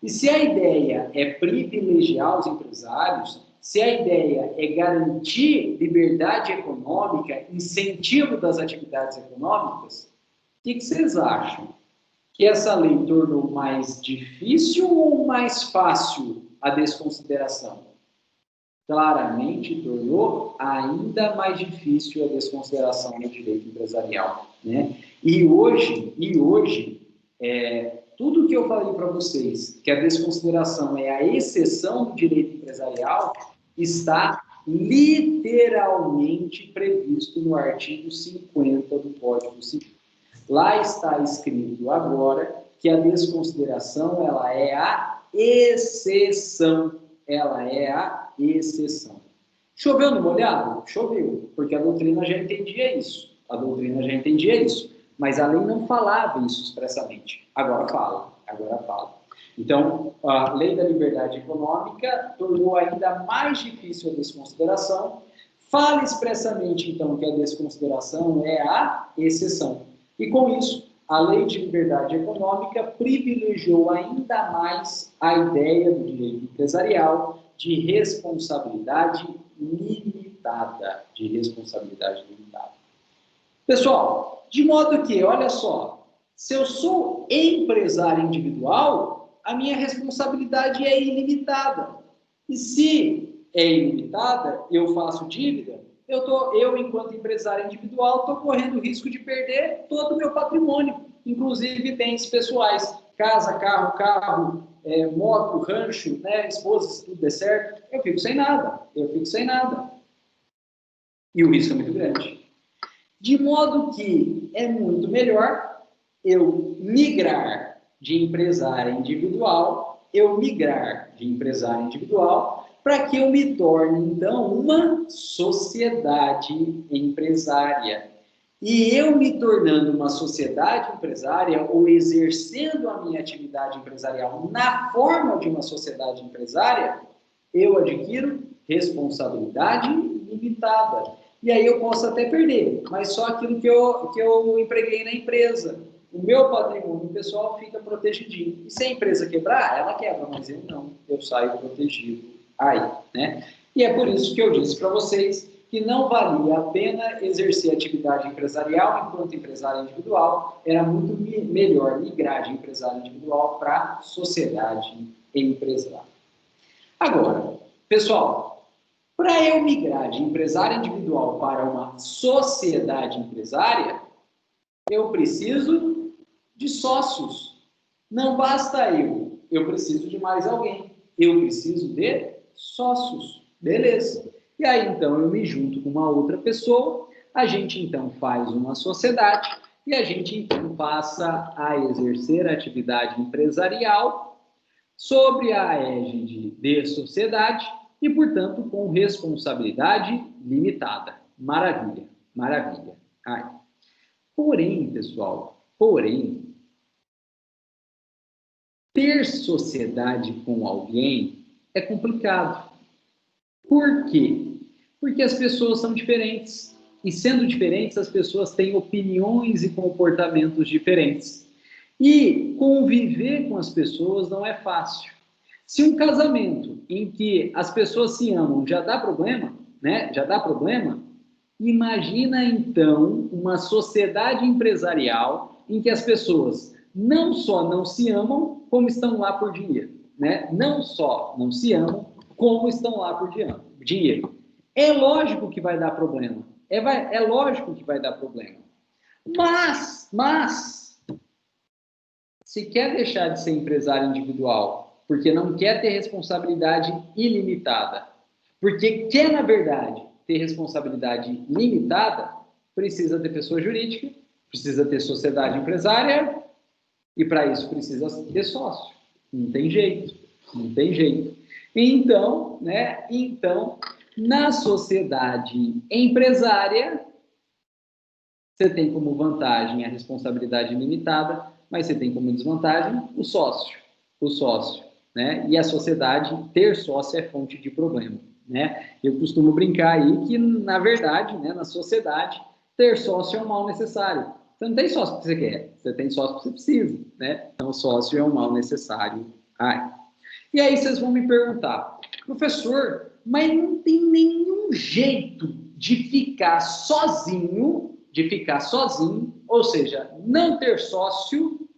E se a ideia é privilegiar os empresários, se a ideia é garantir liberdade econômica, incentivo das atividades econômicas, o que vocês acham? Que essa lei tornou mais difícil ou mais fácil a desconsideração? Claramente tornou ainda mais difícil a desconsideração do direito empresarial, né? E hoje, tudo que eu falei para vocês, que a desconsideração é a exceção do direito empresarial, está literalmente previsto no artigo 50 do Código Civil. Lá está escrito agora que a desconsideração ela é a exceção. Ela é a exceção. Choveu no molhado? Choveu, porque a doutrina já entendia isso. Mas a lei não falava isso expressamente. Agora fala. Então, a Lei da Liberdade Econômica tornou ainda mais difícil a desconsideração. Fala expressamente, então, que a desconsideração é a exceção. E com isso, a Lei de Liberdade Econômica privilegiou ainda mais a ideia do direito empresarial de responsabilidade limitada. Pessoal, De modo que, olha só, se eu sou empresário individual, a minha responsabilidade é ilimitada. E se é ilimitada, eu faço dívida, eu enquanto empresário individual, estou correndo o risco de perder todo o meu patrimônio, inclusive bens pessoais, casa, carro, moto, rancho, né, esposa, se tudo der certo, eu fico sem nada. E o risco é muito grande. De modo que é muito melhor eu migrar de empresário individual, para que eu me torne, então, uma sociedade empresária. E eu me tornando uma sociedade empresária, ou exercendo a minha atividade empresarial na forma de uma sociedade empresária, eu adquiro responsabilidade limitada. E aí eu posso até perder, mas só aquilo que eu empreguei na empresa. O meu patrimônio pessoal fica protegidinho. E se a empresa quebrar, ela quebra, mas eu não. Eu saio protegido aí, né? E é por isso que eu disse para vocês que não valia a pena exercer atividade empresarial enquanto empresário individual. Era muito melhor migrar de empresário individual para sociedade empresarial. Agora, pessoal, para eu migrar de empresário individual para uma sociedade empresária, eu preciso de sócios. Não basta eu preciso de mais alguém. Eu preciso de sócios. Beleza. E aí, então, eu me junto com uma outra pessoa, a gente, então, faz uma sociedade e a gente, então, passa a exercer a atividade empresarial sobre a égide de sociedade e, portanto, com responsabilidade limitada. Maravilha, maravilha. Ai. Porém, pessoal, ter sociedade com alguém é complicado. Por quê? Porque as pessoas são diferentes. E sendo diferentes, as pessoas têm opiniões e comportamentos diferentes. E conviver com as pessoas não é fácil. Se um casamento em que as pessoas se amam já dá problema, né? Imagina, então, uma sociedade empresarial em que as pessoas não só não se amam, como estão lá por dinheiro, né? Não só não se amam, como estão lá por dinheiro. É lógico que vai dar problema. É lógico que vai dar problema. Mas, se quer deixar de ser empresário individual, porque não quer ter responsabilidade ilimitada, porque quer, na verdade, ter responsabilidade limitada, precisa ter pessoa jurídica, precisa ter sociedade empresária, e para isso precisa ter sócio. Não tem jeito. Então, na sociedade empresária, você tem como vantagem a responsabilidade limitada, mas você tem como desvantagem o sócio, né? E a sociedade, ter sócio é fonte de problema, né? Eu costumo brincar aí que, na verdade, né, na sociedade, ter sócio é um mal necessário. Você não tem sócio porque você quer, você tem sócio porque você precisa, né? Então, sócio é um mal necessário. E aí vocês vão me perguntar, professor, mas não tem nenhum jeito de ficar sozinho, ou seja, não ter sócio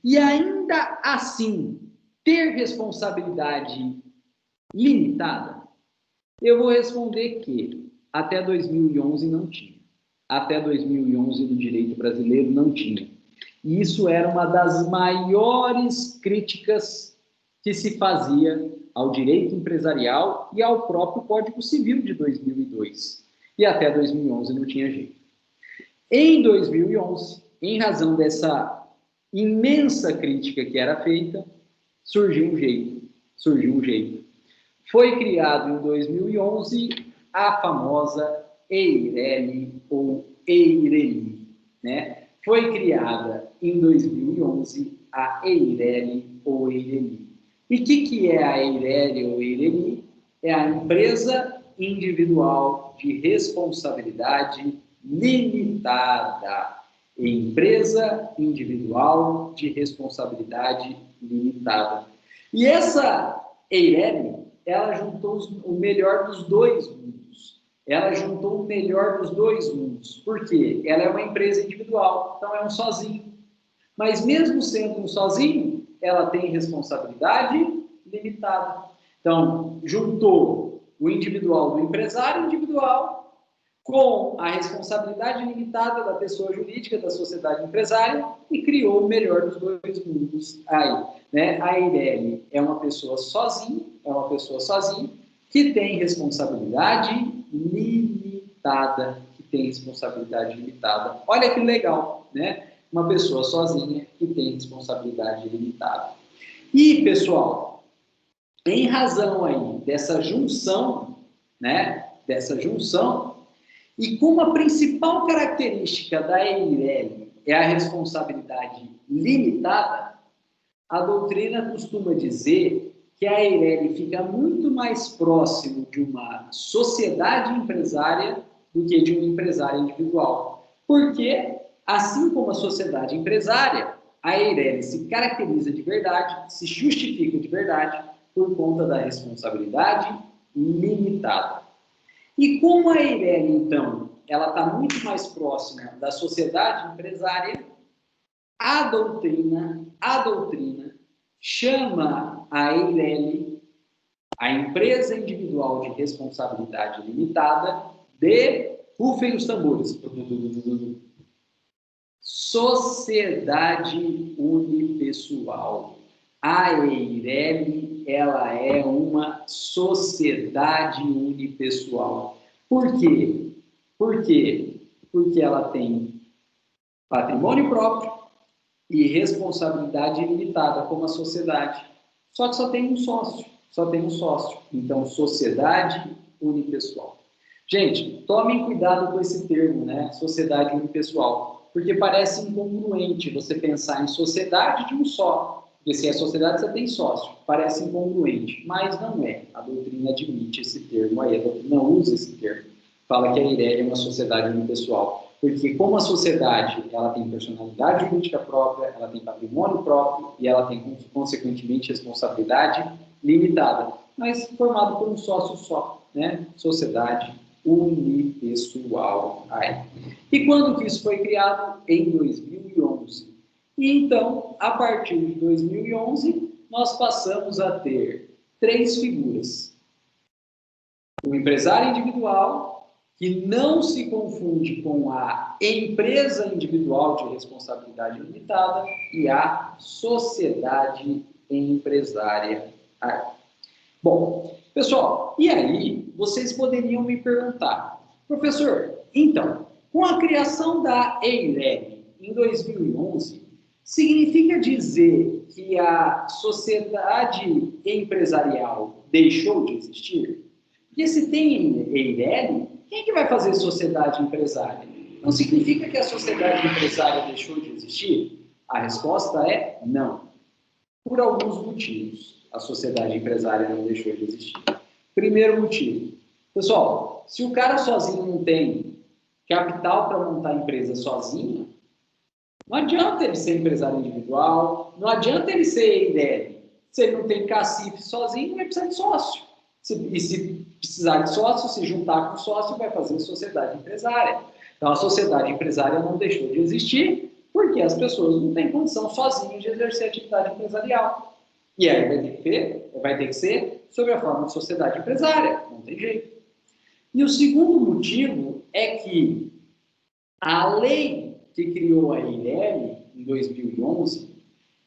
e ainda assim ter responsabilidade limitada? Eu vou responder que até 2011 não tinha. Até 2011 no direito brasileiro não tinha. E isso era uma das maiores críticas que se fazia ao direito empresarial e ao próprio Código Civil de 2002. E até 2011 não tinha jeito. Em 2011, em razão dessa imensa crítica que era feita, surgiu um jeito. Foi criado em 2011 a famosa EIRELI ou EIRELI, né? Foi criada em 2011 a EIRELI ou EIRELI. E o que é a EIRELI ou EIRELI? É a Empresa Individual de Responsabilidade Limitada. Empresa Individual de Responsabilidade Limitada. E essa EIRELI, ela juntou o melhor dos dois mundos. Ela juntou o melhor dos dois mundos. Por quê? Ela é uma empresa individual, então é um sozinho. Mas mesmo sendo um sozinho, ela tem responsabilidade limitada. Então, juntou o individual do empresário individual com a responsabilidade limitada da pessoa jurídica, da sociedade empresária, e criou o melhor dos dois mundos aí. Né? A Eireli é uma pessoa sozinha, que tem responsabilidade limitada, Olha que legal, né? Uma pessoa sozinha que tem responsabilidade limitada. E, pessoal, em razão aí dessa junção, né? E como a principal característica da Eireli é a responsabilidade limitada, a doutrina costuma dizer que a Eireli fica muito mais próximo de uma sociedade empresária do que de um empresário individual. Porque, assim como a sociedade empresária, a Eireli se caracteriza de verdade, se justifica de verdade por conta da responsabilidade limitada. E como a Eireli, então, ela está muito mais próxima da sociedade empresária, a doutrina chama a Eireli, a empresa individual de responsabilidade limitada, de, rufem os tambores, sociedade unipessoal. A Eireli, ela é uma sociedade unipessoal. Por quê? Porque ela tem patrimônio próprio e responsabilidade limitada como a sociedade. Só que só tem um sócio. Então, sociedade unipessoal. Gente, tomem cuidado com esse termo, né? Sociedade unipessoal. Porque parece incongruente você pensar em sociedade de um só. Porque se é sociedade, você tem sócio. Parece incongruente, mas não é. A doutrina admite esse termo aí, a doutrina usa esse termo. Fala que a Eireli é uma sociedade unipessoal. Porque como a sociedade ela tem personalidade jurídica própria, ela tem patrimônio próprio e ela tem, consequentemente, responsabilidade limitada, mas formado por um sócio só, né? Sociedade unipessoal. E quando que isso foi criado? Em 2011. E então, a partir de 2011, nós passamos a ter três figuras. O empresário individual, que não se confunde com a empresa individual de responsabilidade limitada, e a sociedade empresária. Bom, pessoal, e aí vocês poderiam me perguntar, professor, então, com a criação da Eireli em 2011, significa dizer que a sociedade empresarial deixou de existir? Porque se tem Eireli, quem é que vai fazer sociedade empresária? Não significa que a sociedade empresária deixou de existir? A resposta é não. Por alguns motivos, a sociedade empresária não deixou de existir. Primeiro motivo. Pessoal, se o cara sozinho não tem capital para montar a empresa sozinho, não adianta ele ser empresário individual, não adianta ele ser Eireli. Se ele não tem cacife sozinho, vai precisar de sócio. E se precisar de sócio, se juntar com sócio, vai fazer sociedade empresária. Então, a sociedade empresária não deixou de existir porque as pessoas não têm condição sozinhas de exercer atividade empresarial. E aí vai ter que ser sob a forma de sociedade empresária, não tem jeito. E o segundo motivo é que a lei que criou a Eireli em 2011,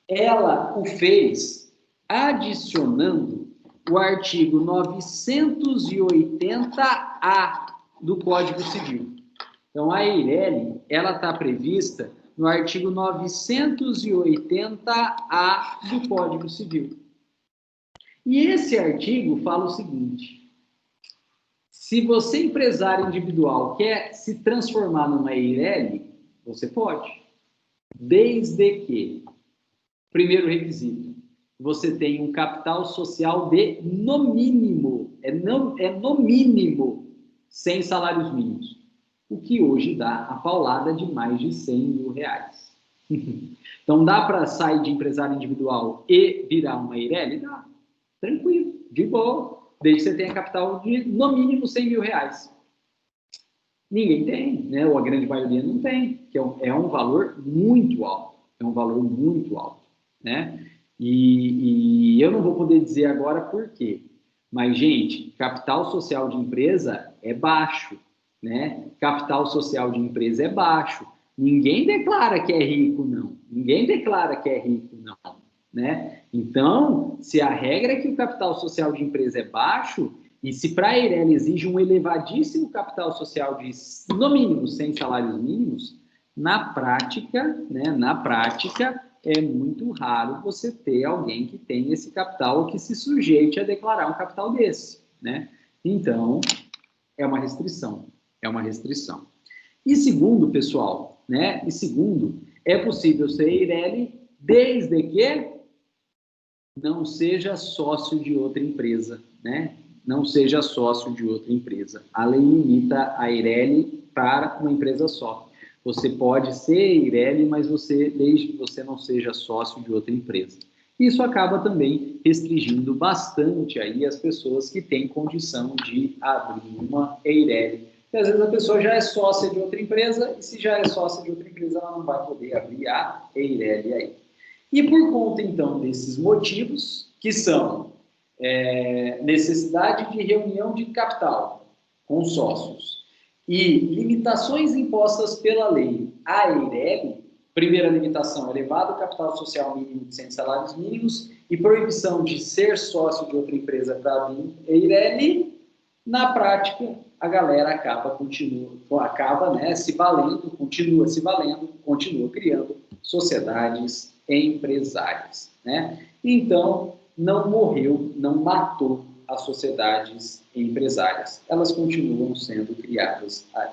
ela o fez adicionando o artigo 980-A do Código Civil. Então, a Eireli, ela está prevista no artigo 980-A do Código Civil. E esse artigo fala o seguinte: se você, empresário individual, quer se transformar numa Eireli, você pode. Desde que, primeiro requisito, você tem um capital social de, no mínimo, no mínimo, 100 salários mínimos. O que hoje dá a paulada de mais de 100 mil reais. Então, dá para sair de empresário individual e virar uma Eireli? Dá. Tranquilo, de boa. Desde que você tenha capital de, no mínimo, 100 mil reais. Ninguém tem, né? Ou a grande maioria não tem, que é um valor muito alto, é um valor muito alto, né? E eu não vou poder dizer agora por quê, mas, gente, capital social de empresa é baixo, né? Capital social de empresa é baixo. Ninguém declara que é rico, não. Ninguém declara que é rico, não, né? Então, se a regra é que o capital social de empresa é baixo, e se para a Eireli exige um elevadíssimo capital social de, no mínimo, 100 salários mínimos, na prática, né, na prática, é muito raro você ter alguém que tenha esse capital ou que se sujeite a declarar um capital desse, né? Então, é uma restrição, é uma restrição. E segundo, pessoal, né? E segundo, é possível ser Eireli desde que não seja sócio de outra empresa, né? Não seja sócio de outra empresa. A lei limita a Eireli para uma empresa só. Você pode ser Eireli, mas desde que você não seja sócio de outra empresa. Isso acaba também restringindo bastante aí as pessoas que têm condição de abrir uma Eireli. Porque às vezes a pessoa já é sócia de outra empresa, e se já é sócia de outra empresa, ela não vai poder abrir a Eireli aí. E por conta, então, desses motivos, que são necessidade de reunião de capital com sócios e limitações impostas pela lei à Eireli, primeira limitação, elevado capital social mínimo de 100 salários mínimos e proibição de ser sócio de outra empresa para abrir Eireli, na prática, a galera acaba né, se valendo, continua se valendo, continua criando sociedades empresárias, né? Então, não morreu, não matou as sociedades empresárias. Elas continuam sendo criadas aí.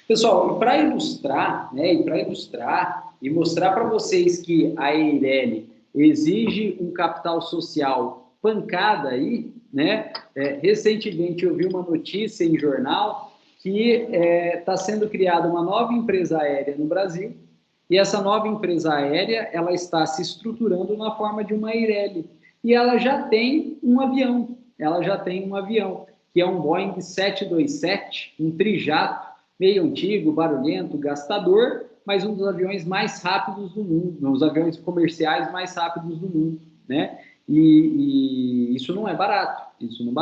Pessoal, para ilustrar, né, e mostrar para vocês que a Eireli exige um capital social pancada aí, né? Recentemente eu vi uma notícia em jornal que está sendo criada uma nova empresa aérea no Brasil, e essa nova empresa aérea ela está se estruturando na forma de uma Eireli. E ela já tem um avião, que é um Boeing 727, um trijato, meio antigo, barulhento, gastador, mas um dos aviões mais rápidos do mundo, um dos aviões comerciais mais rápidos do mundo, né? E isso não é barato, isso não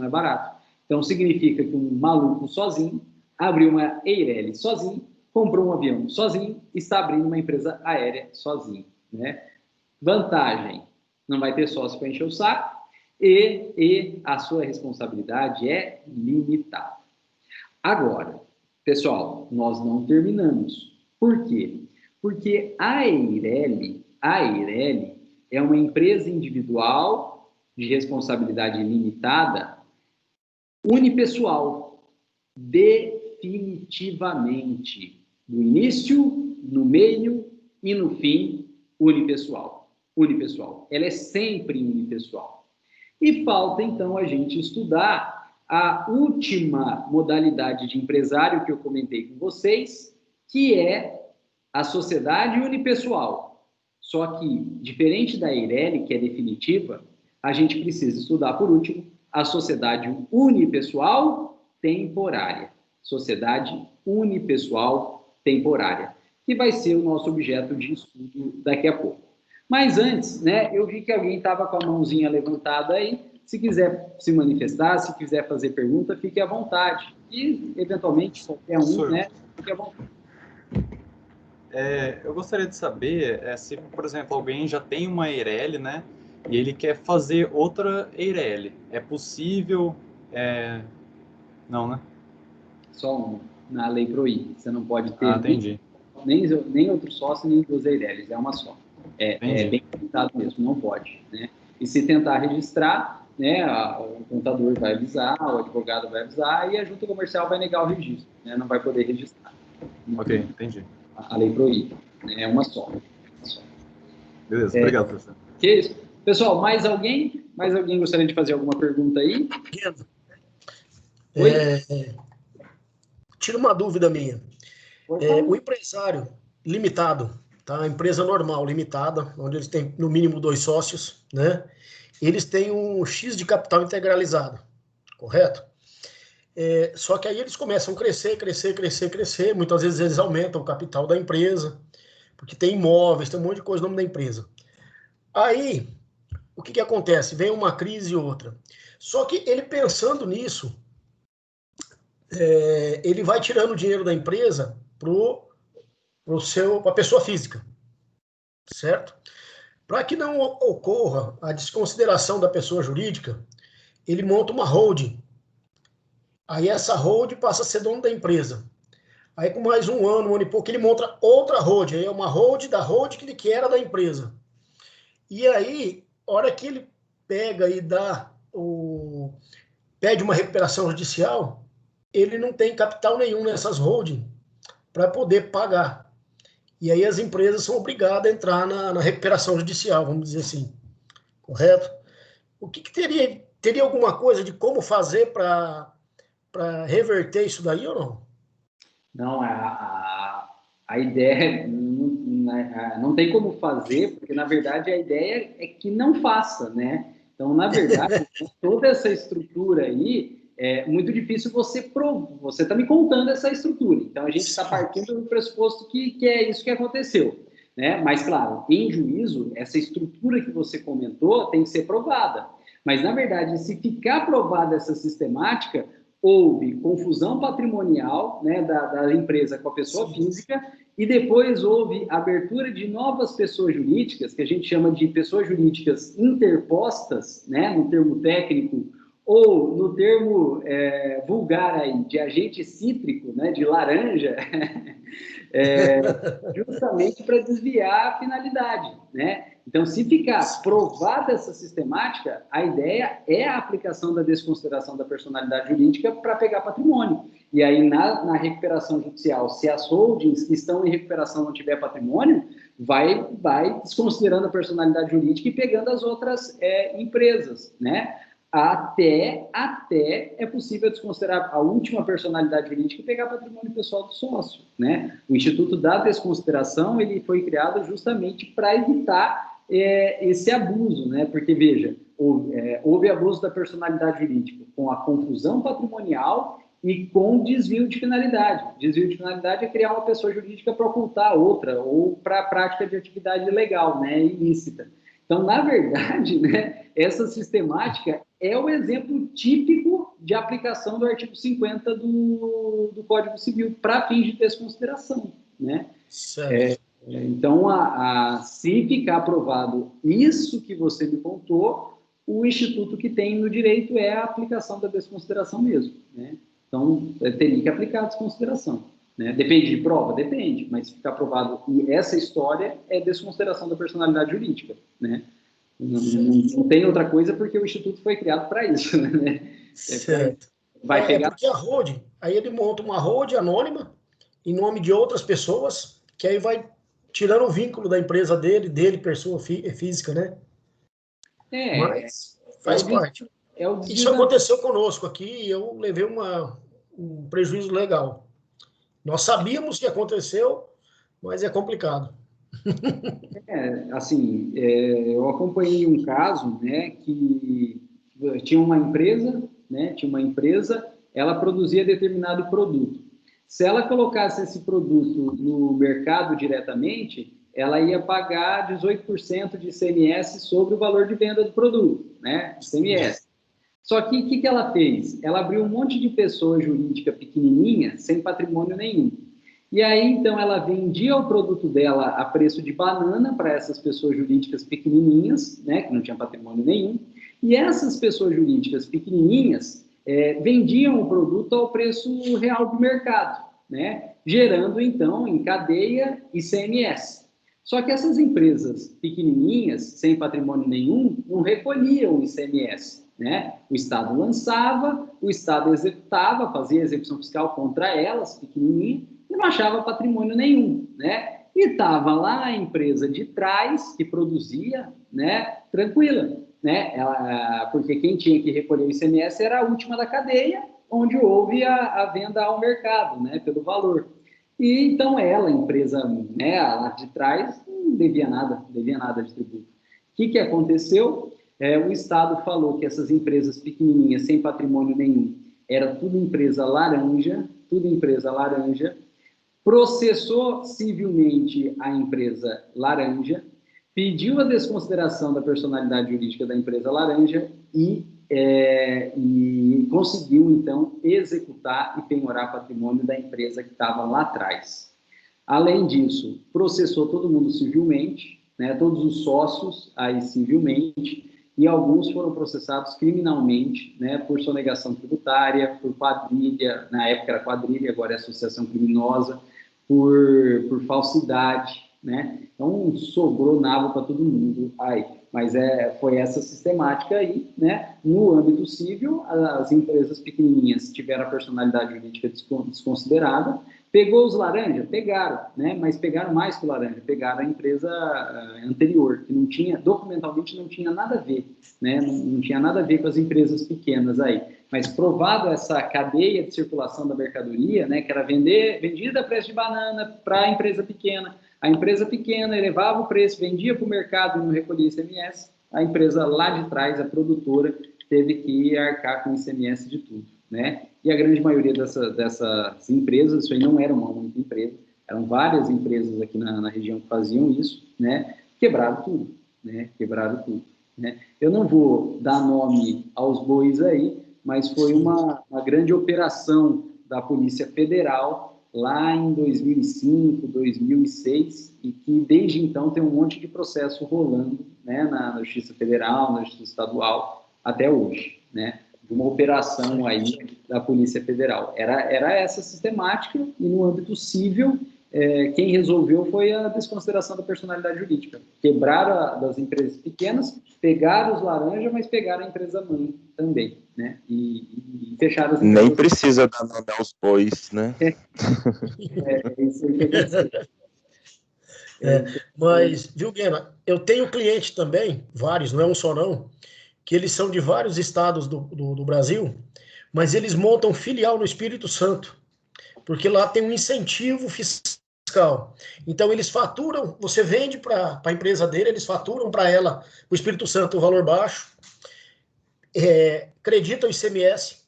é barato. Então significa que um maluco sozinho abriu uma Eireli sozinho, comprou um avião sozinho, está abrindo uma empresa aérea sozinho, né? Vantagem, não vai ter sócio para encher o saco e a sua responsabilidade é limitada. Agora, pessoal, nós não terminamos. Por quê? Porque a Eireli é uma empresa individual de responsabilidade limitada, unipessoal, definitivamente. No início, no meio e no fim, unipessoal. Ela é sempre unipessoal. E falta, então, a gente estudar a última modalidade de empresário que eu comentei com vocês, que é a sociedade unipessoal. Só que, diferente da Eireli, que é definitiva, a gente precisa estudar, por último, a sociedade unipessoal temporária. Sociedade unipessoal temporária, que vai ser o nosso objeto de estudo daqui a pouco. Mas antes, né, eu vi que alguém estava com a mãozinha levantada aí. Se quiser se manifestar, se quiser fazer pergunta, fique à vontade. E, eventualmente, qualquer um, né, fique à vontade. Eu gostaria de saber se, por exemplo, alguém já tem uma Eireli, né, e ele quer fazer outra Eireli. É possível? Não, né? Só uma. Na lei proíbe. Você não pode ter entendi. nem outro sócio, nem duas Eirelis. É uma só. É bem limitado mesmo, não pode, né? E se tentar registrar, né, o contador vai avisar, o advogado vai avisar e a junta comercial vai negar o registro, né? Não vai poder registrar. Ok, entendi. A lei proíbe, né? É uma só. Beleza, obrigado, professor. Que isso. Pessoal, mais alguém? Mais alguém gostaria de fazer alguma pergunta aí? Tira uma dúvida minha. O empresário limitado, tá? A empresa normal, limitada, onde eles têm no mínimo 2 sócios, né? Eles têm um X de capital integralizado, correto? Só que aí eles começam a crescer, muitas vezes eles aumentam o capital da empresa, porque tem imóveis, tem um monte de coisa no nome da empresa. Aí, o que acontece? Vem uma crise e outra. Só que ele pensando nisso, ele vai tirando o dinheiro da empresa para a pessoa física, certo? Para que não ocorra a desconsideração da pessoa jurídica, ele monta uma holding. Aí essa holding passa a ser dono da empresa. Aí com mais um ano e pouco, ele monta outra holding. Aí é uma holding da holding que era da empresa. E aí, a hora que ele pega e pede uma recuperação judicial, ele não tem capital nenhum nessas holding para poder pagar. E aí as empresas são obrigadas a entrar na recuperação judicial, vamos dizer assim. Correto? O que teria alguma coisa de como fazer para reverter isso daí ou não? Não, a ideia não tem como fazer, porque na verdade a ideia é que não faça, né? Então, na verdade, toda essa estrutura aí, é muito difícil você provar. Você está me contando essa estrutura, então a gente está partindo do pressuposto que é isso que aconteceu, né? Mas, claro, em juízo, essa estrutura que você comentou tem que ser provada. Mas, na verdade, se ficar provada essa sistemática, houve confusão patrimonial, né, da empresa com a pessoa física, e depois houve abertura de novas pessoas jurídicas, que a gente chama de pessoas jurídicas interpostas, né, no termo técnico, ou no termo vulgar aí, de agente cítrico, né, de laranja, justamente para desviar a finalidade, né? Então, se ficar provada essa sistemática, a ideia é a aplicação da desconsideração da personalidade jurídica para pegar patrimônio. E aí, na recuperação judicial, se as holdings que estão em recuperação não tiver patrimônio, vai desconsiderando a personalidade jurídica e pegando as outras empresas, né? Até é possível desconsiderar a última personalidade jurídica e pegar patrimônio pessoal do sócio, né? O Instituto da Desconsideração, ele foi criado justamente para evitar esse abuso, né? Porque, veja, houve abuso da personalidade jurídica com a confusão patrimonial e com desvio de finalidade. Desvio de finalidade é criar uma pessoa jurídica para ocultar outra ou para a prática de atividade ilegal, né? Ilícita. Então, na verdade, né, essa sistemática é o exemplo típico de aplicação do artigo 50 do Código Civil para fins de desconsideração, né? Certo. Então, se ficar aprovado isso que você me contou, o instituto que tem no direito é a aplicação da desconsideração mesmo, né? Então, teria que aplicar a desconsideração, né? Depende de prova? Depende, mas se ficar aprovado e essa história é desconsideração da personalidade jurídica, né? Não tem outra coisa porque o instituto foi criado para isso, né? Certo. Vai pegar... porque a holding, aí ele monta uma holding anônima em nome de outras pessoas, que aí vai tirando o vínculo da empresa dele, pessoa física, né? Mas faz parte. Isso aconteceu conosco aqui e eu levei um prejuízo legal. Nós sabíamos que aconteceu, mas é complicado. Assim, eu acompanhei um caso, né, que tinha uma empresa, ela produzia determinado produto. Se ela colocasse esse produto no mercado diretamente, ela ia pagar 18% de ICMS sobre o valor de venda do produto, né, ICMS. Só que o que ela fez? Ela abriu um monte de pessoa jurídica pequenininha, sem patrimônio nenhum. E aí, então, ela vendia o produto dela a preço de banana para essas pessoas jurídicas pequenininhas, né, que não tinham patrimônio nenhum, e essas pessoas jurídicas pequenininhas vendiam o produto ao preço real do mercado, né, gerando, então, em cadeia ICMS. Só que essas empresas pequenininhas, sem patrimônio nenhum, não recolhiam ICMS, né? O Estado lançava, o Estado executava, fazia execução fiscal contra elas, pequenininhas, e não achava patrimônio nenhum, né? E estava lá a empresa de trás, que produzia, né, tranquila, né? Porque quem tinha que recolher o ICMS era a última da cadeia, onde houve a venda ao mercado, né, pelo valor. E então ela, a empresa, né, lá de trás, não devia nada de tributo. O que aconteceu? O Estado falou que essas empresas pequenininhas, sem patrimônio nenhum, era tudo empresa laranja, processou civilmente a empresa laranja, pediu a desconsideração da personalidade jurídica da empresa laranja e conseguiu, então, executar e penhorar patrimônio da empresa que estava lá atrás. Além disso, processou todo mundo civilmente, né, todos os sócios aí civilmente, e alguns foram processados criminalmente, né, por sonegação tributária, por quadrilha, na época era quadrilha, agora é associação criminosa, por falsidade, né? Então sobrou nabo para todo mundo aí. Mas foi essa sistemática aí, né? No âmbito civil, as empresas pequenininhas tiveram a personalidade jurídica desconsiderada. Pegou os laranja? Pegaram, né? Mas pegaram mais que o laranja, pegaram a empresa anterior, que não tinha, documentalmente não tinha nada a ver, né? Não tinha nada a ver com as empresas pequenas aí. Mas provado essa cadeia de circulação da mercadoria, né? Que era vendida a preço de banana para a empresa pequena. A empresa pequena elevava o preço, vendia para o mercado e não recolhia ICMS. A empresa lá de trás, a produtora, teve que arcar com ICMS de tudo, né? E a grande maioria dessas empresas, isso aí não era uma única empresa, eram várias empresas aqui na região que faziam isso, né? Quebraram tudo, né? Né? Eu não vou dar nome aos bois aí, mas foi uma grande operação da Polícia Federal lá em 2005, 2006, e que desde então tem um monte de processo rolando, né, na Justiça Federal, na Justiça Estadual, até hoje, né, de uma operação aí da Polícia Federal. Era essa sistemática, e no âmbito civil, quem resolveu foi a desconsideração da personalidade jurídica. Quebraram das empresas pequenas, pegaram os laranjas, mas pegaram a empresa mãe também, né? E fecharam as empresas. Nem precisa dar nome aos bois, né? Isso aí que aconteceu. Mas, viu, Guena, eu tenho cliente também, vários, não é um só não, que eles são de vários estados do Brasil, mas eles montam filial no Espírito Santo, porque lá tem um incentivo fiscal. Então, eles faturam, você vende para a empresa dele, eles faturam para ela, o Espírito Santo, o valor baixo, acredita o ICMS.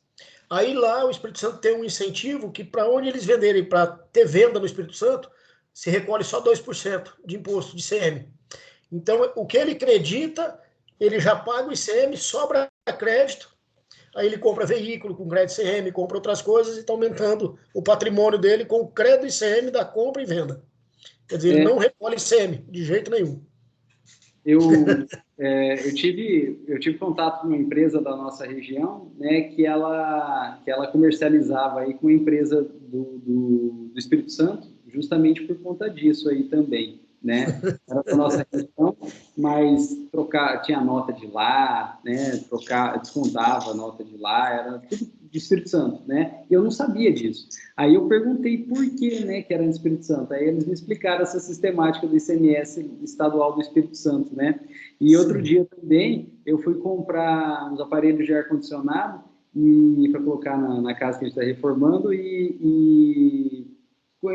Aí lá o Espírito Santo tem um incentivo que para onde eles venderem, para ter venda no Espírito Santo, se recolhe só 2% de imposto de ICM. Então, o que ele acredita, ele já paga o ICM, sobra crédito, aí ele compra veículo com crédito ICM, compra outras coisas e está aumentando o patrimônio dele com o crédito ICM da compra e venda. Quer dizer, ele não recolhe ICM de jeito nenhum. Eu tive contato com uma empresa da nossa região, né, que ela comercializava aí com a empresa do Espírito Santo, justamente por conta disso aí também, né? Era da nossa região, mas tinha nota de lá, né? Descontava a nota de lá, era tudo de Espírito Santo, né? E eu não sabia disso. Aí eu perguntei por que, né, que era no Espírito Santo. Aí eles me explicaram essa sistemática do ICMS estadual do Espírito Santo, né? E outro dia também eu fui comprar uns aparelhos de ar-condicionado e para colocar na casa que a gente está reformando e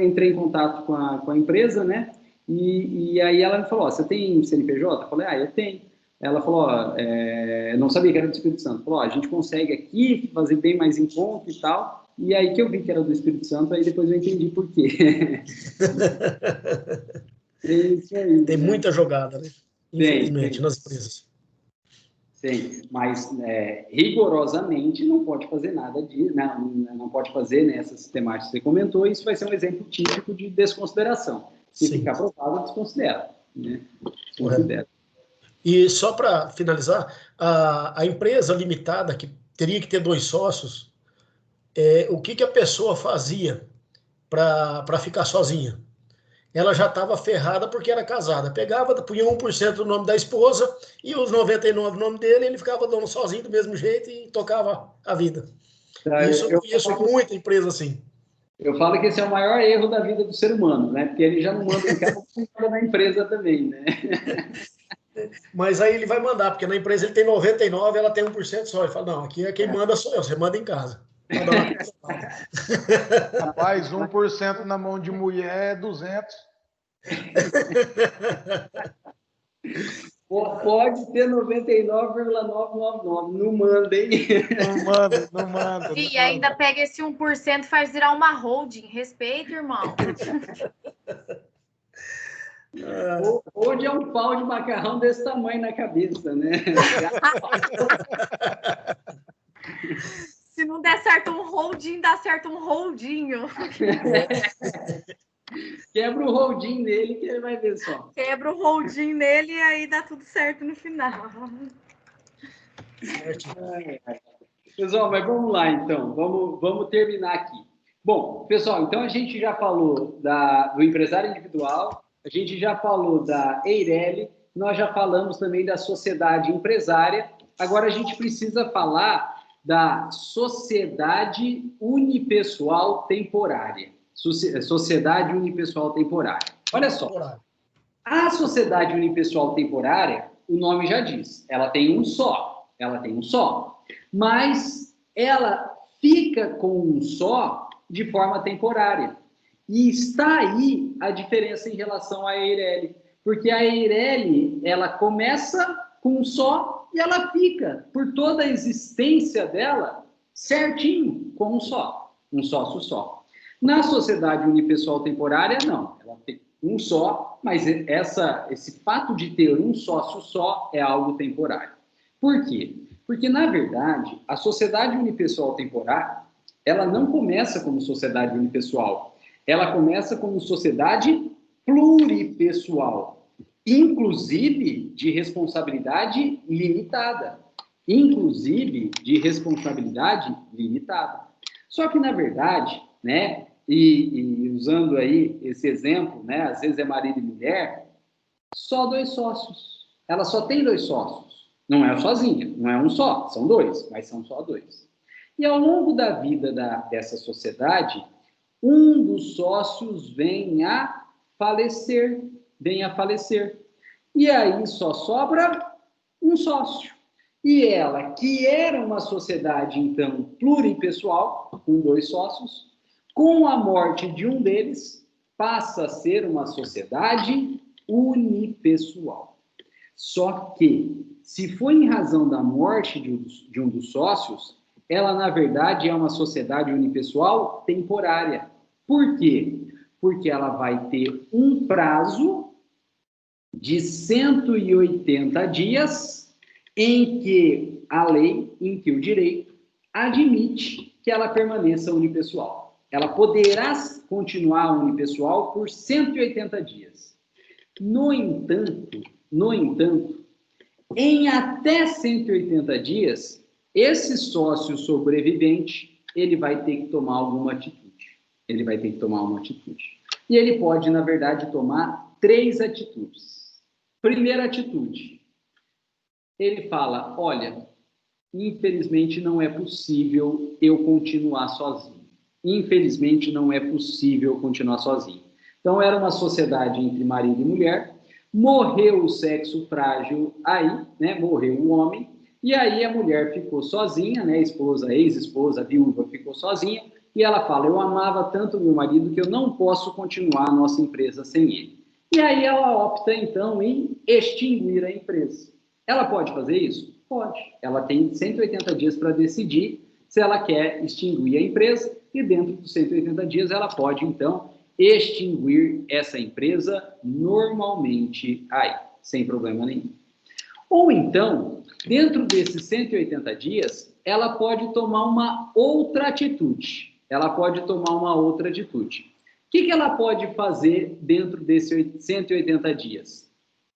entrei em contato com a empresa, né? E aí ela me falou, você tem CNPJ? Eu falei, eu tenho. Ela falou, eu não sabia que era do Espírito Santo. Falou, a gente consegue aqui fazer bem mais em conta e tal. E aí que eu vi que era do Espírito Santo, aí depois eu entendi por quê. É isso aí. Tem muita jogada, né? Infelizmente, nas empresas. Sim, mas rigorosamente não pode fazer nada disso, não pode fazer, né, essa sistemática que você comentou, isso vai ser um exemplo típico de desconsideração. Se ficar provado, desconsidera. Né? Desconsidera. E só para finalizar, a empresa limitada, que teria que ter 2 sócios, o que a pessoa fazia para ficar sozinha? Ela já estava ferrada porque era casada. Pegava, punha 1% do nome da esposa e os 99% do nome dele, ele ficava dono sozinho do mesmo jeito e tocava a vida. Isso eu conheço muita empresa assim. Eu falo que esse é o maior erro da vida do ser humano, né? Porque ele já não manda em casa, não manda na empresa também, né? Mas aí ele vai mandar, porque na empresa ele tem 99%, ela tem 1% só. Ele fala, não, aqui quem manda sou eu, você manda em casa. Rapaz, 1% na mão de mulher é 200. Pode ter 99,999. Não manda, hein? Não manda. E ainda pega esse 1% e faz virar uma holding. Respeita, irmão. Hoje é um pau de macarrão desse tamanho na cabeça, né? Se não der certo um holding, dá certo um holdinho. Quebra o holding nele que ele vai ver só. Quebra o holding nele e aí dá tudo certo no final. Pessoal, mas vamos lá então. Vamos terminar aqui. Bom, pessoal, então a gente já falou do empresário individual, a gente já falou da Eireli, nós já falamos também da sociedade empresária. Agora a gente precisa falar da sociedade unipessoal temporária. Sociedade unipessoal temporária. Olha só, a sociedade unipessoal temporária, o nome já diz, ela tem um só, mas ela fica com um só de forma temporária. E está aí a diferença em relação à Eireli, porque a Eireli, ela começa com um só e ela fica por toda a existência dela certinho com um sócio só. Na sociedade unipessoal temporária, não. Ela tem um só, mas esse fato de ter um sócio só é algo temporário. Por quê? Porque, na verdade, a sociedade unipessoal temporária, ela não começa como sociedade unipessoal. Ela começa como sociedade pluripessoal, inclusive de responsabilidade limitada. Só que, na verdade, né, e usando aí esse exemplo, né, às vezes é marido e mulher, só 2 sócios. Ela só tem 2 sócios. Não é sozinha, não é um só, são 2, mas são só 2. E ao longo da vida dessa sociedade, um dos sócios vem a falecer. E aí só sobra um sócio. E ela, que era uma sociedade, então, pluripessoal, com 2 sócios, com a morte de um deles, passa a ser uma sociedade unipessoal. Só que, se for em razão da morte de um dos sócios, ela, na verdade, é uma sociedade unipessoal temporária. Por quê? Porque ela vai ter um prazo de 180 dias em que a lei, em que o direito admite que ela permaneça unipessoal. Ela poderá continuar unipessoal por 180 dias. No entanto, em até 180 dias, esse sócio sobrevivente, ele vai ter que tomar alguma atitude. E ele pode, na verdade, tomar 3 atitudes. Primeira atitude, ele fala, olha, infelizmente não é possível eu continuar sozinho. Então, era uma sociedade entre marido e mulher, morreu o sexo frágil aí, né? Morreu o homem, e aí a mulher ficou sozinha, né? Esposa, ex-esposa, viúva, ficou sozinha, e ela fala, eu amava tanto meu marido que eu não posso continuar a nossa empresa sem ele. E aí ela opta, então, em extinguir a empresa. Ela pode fazer isso? Pode. Ela tem 180 dias para decidir se ela quer extinguir a empresa, e dentro dos 180 dias ela pode, então, extinguir essa empresa normalmente aí, sem problema nenhum. Ou então, dentro desses 180 dias, ela pode tomar uma outra atitude. O que ela pode fazer dentro desses 180 dias?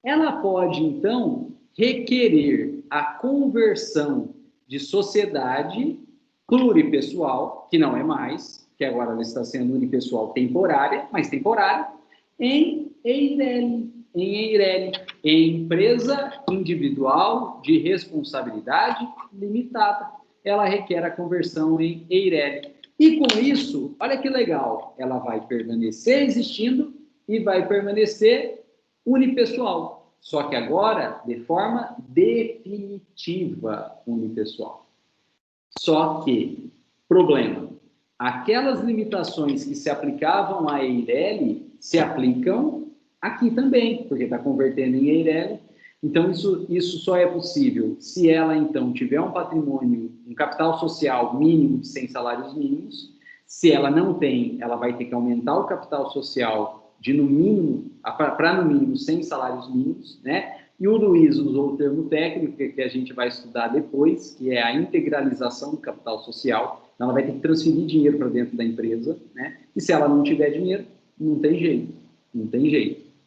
Ela pode, então, requerer a conversão de sociedade pluripessoal, que não é mais, que agora ela está sendo unipessoal temporária, mas temporária, em Eireli, em empresa individual de responsabilidade limitada. Ela requer a conversão em Eireli. E com isso, olha que legal, ela vai permanecer existindo e vai permanecer unipessoal. Só que agora, de forma definitiva, unipessoal. Só que, problema, aquelas limitações que se aplicavam a Eireli se aplicam aqui também, porque está convertendo em Eireli. Então, isso só é possível se ela, então, tiver um patrimônio, um capital social mínimo de 100 salários mínimos. Se ela não tem, ela vai ter que aumentar o capital social de, no mínimo, para no mínimo 100 salários mínimos, né? E o Luiz usou o termo técnico, que a gente vai estudar depois, que é a integralização do capital social. Então, ela vai ter que transferir dinheiro para dentro da empresa, né? E se ela não tiver dinheiro, não tem jeito,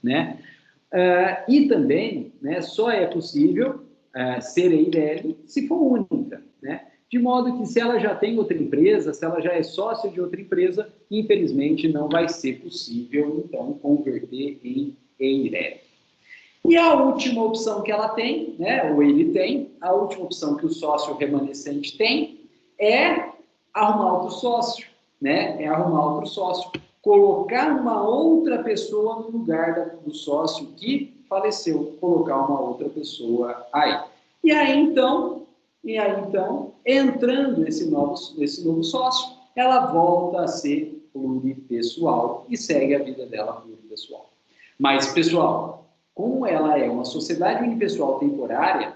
né? E também, né, só é possível ser EIRELI se for única, né? De modo que se ela já tem outra empresa, se ela já é sócia de outra empresa, infelizmente não vai ser possível, então, converter em EIRELI. E a última opção que ela tem, né, ou ele tem, a última opção que o sócio remanescente tem é arrumar outro sócio, né? É arrumar outro sócio, colocar uma outra pessoa no lugar do sócio que faleceu, colocar uma outra pessoa aí. E aí então, entrando esse novo sócio, ela volta a ser pluripessoal e segue a vida dela pluripessoal. Mas, pessoal, como ela é uma sociedade unipessoal temporária,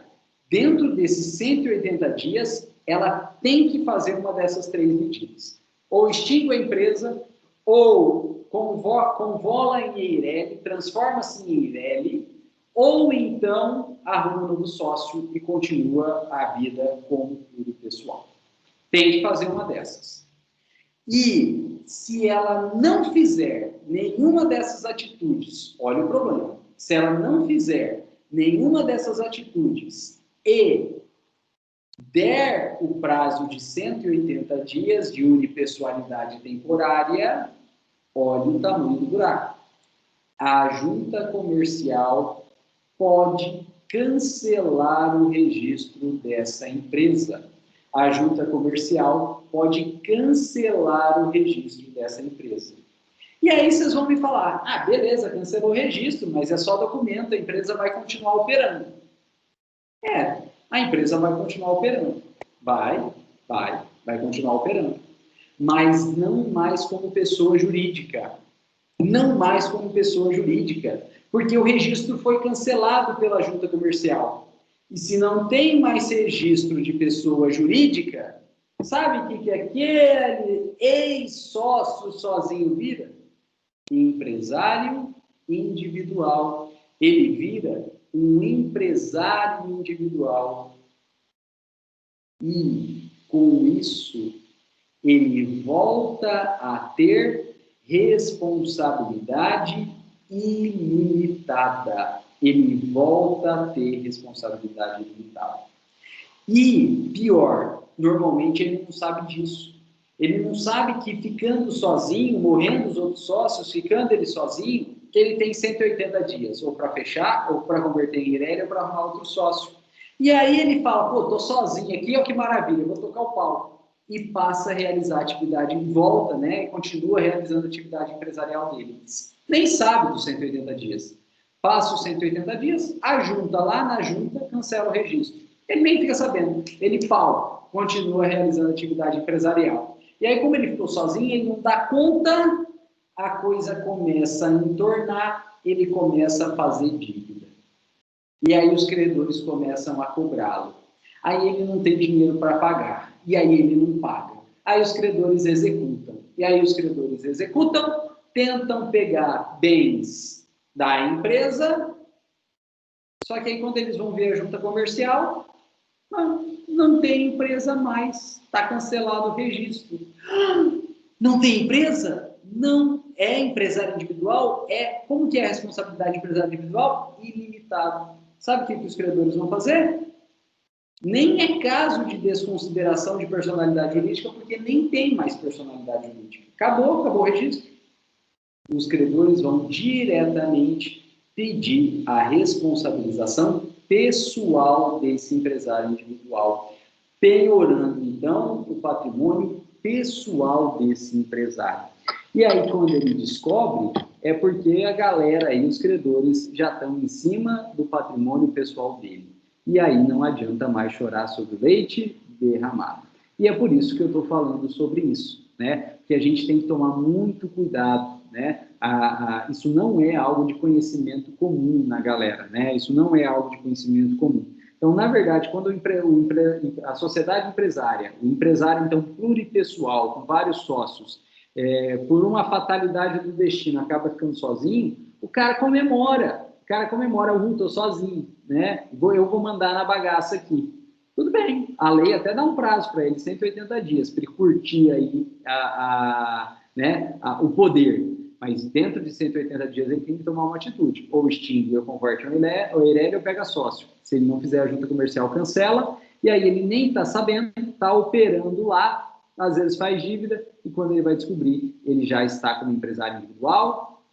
dentro desses 180 dias, ela tem que fazer uma dessas 3 medidas. Ou extingue a empresa, ou convola em EIRELI, transforma-se em EIRELI, ou então arruma um novo sócio e continua a vida como pluripessoal. Tem que fazer uma dessas. E se ela não fizer nenhuma dessas atitudes, olha o problema, se ela não fizer nenhuma dessas atitudes e der o prazo de 180 dias de unipessoalidade temporária, olha o tamanho do buraco. A junta comercial pode cancelar o registro dessa empresa. A junta comercial pode cancelar o registro dessa empresa. E aí vocês vão me falar, beleza, cancelou o registro, mas é só documento, a empresa vai continuar operando. A empresa vai continuar operando. Vai continuar operando. Mas não mais como pessoa jurídica. Não mais como pessoa jurídica. Porque o registro foi cancelado pela junta comercial. E se não tem mais registro de pessoa jurídica, sabe o que aquele ex-sócio sozinho vira? Empresário individual. Ele vira um empresário individual. E, com isso, ele volta a ter responsabilidade ilimitada. Ele volta a ter responsabilidade ilimitada. E, pior, normalmente ele não sabe disso. Ele não sabe que ficando sozinho, morrendo os outros sócios, ficando ele sozinho, que ele tem 180 dias, ou para fechar, ou para converter em EIRELI, ou para arrumar outro sócio. E aí ele fala, tô sozinho aqui, ó, que maravilha, vou tocar o pau. E passa a realizar a atividade em volta, né, e continua realizando a atividade empresarial dele. Nem sabe dos 180 dias. Passa os 180 dias, ajunta lá na junta, cancela o registro. Ele nem fica sabendo. Ele continua realizando a atividade empresarial. E aí, como ele ficou sozinho, ele não dá conta, a coisa começa a entornar, ele começa a fazer dívida. E aí os credores começam a cobrá-lo. Aí ele não tem dinheiro para pagar. E aí ele não paga. Aí os credores executam. E aí os credores executam, tentam pegar bens da empresa, só que aí quando eles vão ver a junta comercial, não tem empresa mais, está cancelado o registro. Não tem empresa? Não. É empresário individual? Como que é a responsabilidade de empresário individual? Ilimitada. Sabe o que os credores vão fazer? Nem é caso de desconsideração de personalidade jurídica, porque nem tem mais personalidade jurídica. Acabou o registro. Os credores vão diretamente pedir a responsabilização pessoal desse empresário individual, penhorando, então, o patrimônio pessoal desse empresário. E aí, quando ele descobre, é porque a galera aí, os credores, já estão em cima do patrimônio pessoal dele. E aí não adianta mais chorar sobre o leite derramado. E é por isso que eu estou falando sobre isso, né? Que a gente tem que tomar muito cuidado, né? Isso não é algo de conhecimento comum na galera, né? Isso não é algo de conhecimento comum. Então, na verdade, quando a sociedade empresária, o empresário, então, pluripessoal, com vários sócios, por uma fatalidade do destino, acaba ficando sozinho, o cara comemora, estou sozinho, né? Eu vou mandar na bagaça aqui. Tudo bem, a lei até dá um prazo para ele, 180 dias, para ele curtir aí o poder. Mas dentro de 180 dias ele tem que tomar uma atitude. Ou extingue, ou converte o Eireli, ou pega sócio. Se ele não fizer a junta comercial, cancela. E aí ele nem está sabendo, está operando lá, às vezes faz dívida, e quando ele vai descobrir, ele já está como empresário individual,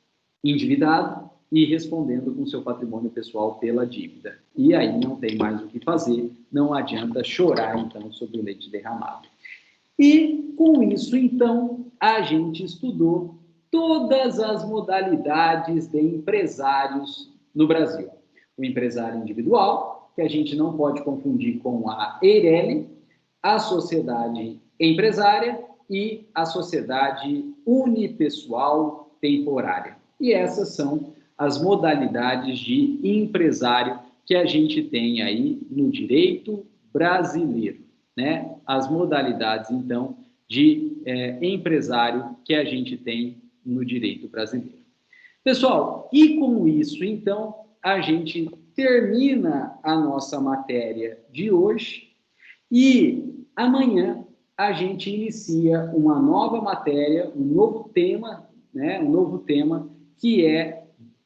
endividado, e respondendo com seu patrimônio pessoal pela dívida. E aí não tem mais o que fazer, não adianta chorar, então, sobre o leite derramado. E, com isso, então, a gente estudou todas as modalidades de empresários no Brasil. O empresário individual, que a gente não pode confundir com a Eireli, a sociedade empresária e a sociedade unipessoal temporária. E essas são as modalidades de empresário que a gente tem aí no direito brasileiro, né? As modalidades, então, de empresário que a gente tem no direito brasileiro. Pessoal, e com isso, então, a gente termina a nossa matéria de hoje e amanhã a gente inicia uma nova matéria, um novo tema, né? Um novo tema que é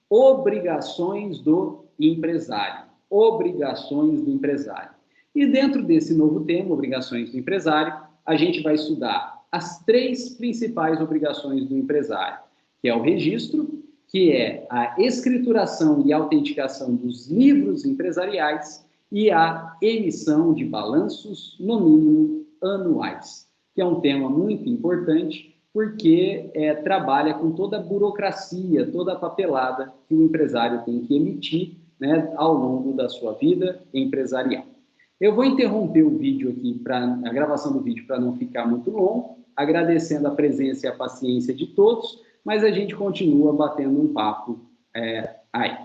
obrigações do empresário. Obrigações do empresário. E dentro desse novo tema, obrigações do empresário, a gente vai estudar as 3 principais obrigações do empresário, que é o registro, que é a escrituração e autenticação dos livros empresariais e a emissão de balanços, no mínimo, anuais, que é um tema muito importante, porque trabalha com toda a burocracia, toda a papelada que o empresário tem que emitir, né, ao longo da sua vida empresarial. Eu vou interromper o vídeo aqui, a gravação do vídeo, para não ficar muito longo, agradecendo a presença e a paciência de todos, mas a gente continua batendo um papo aí.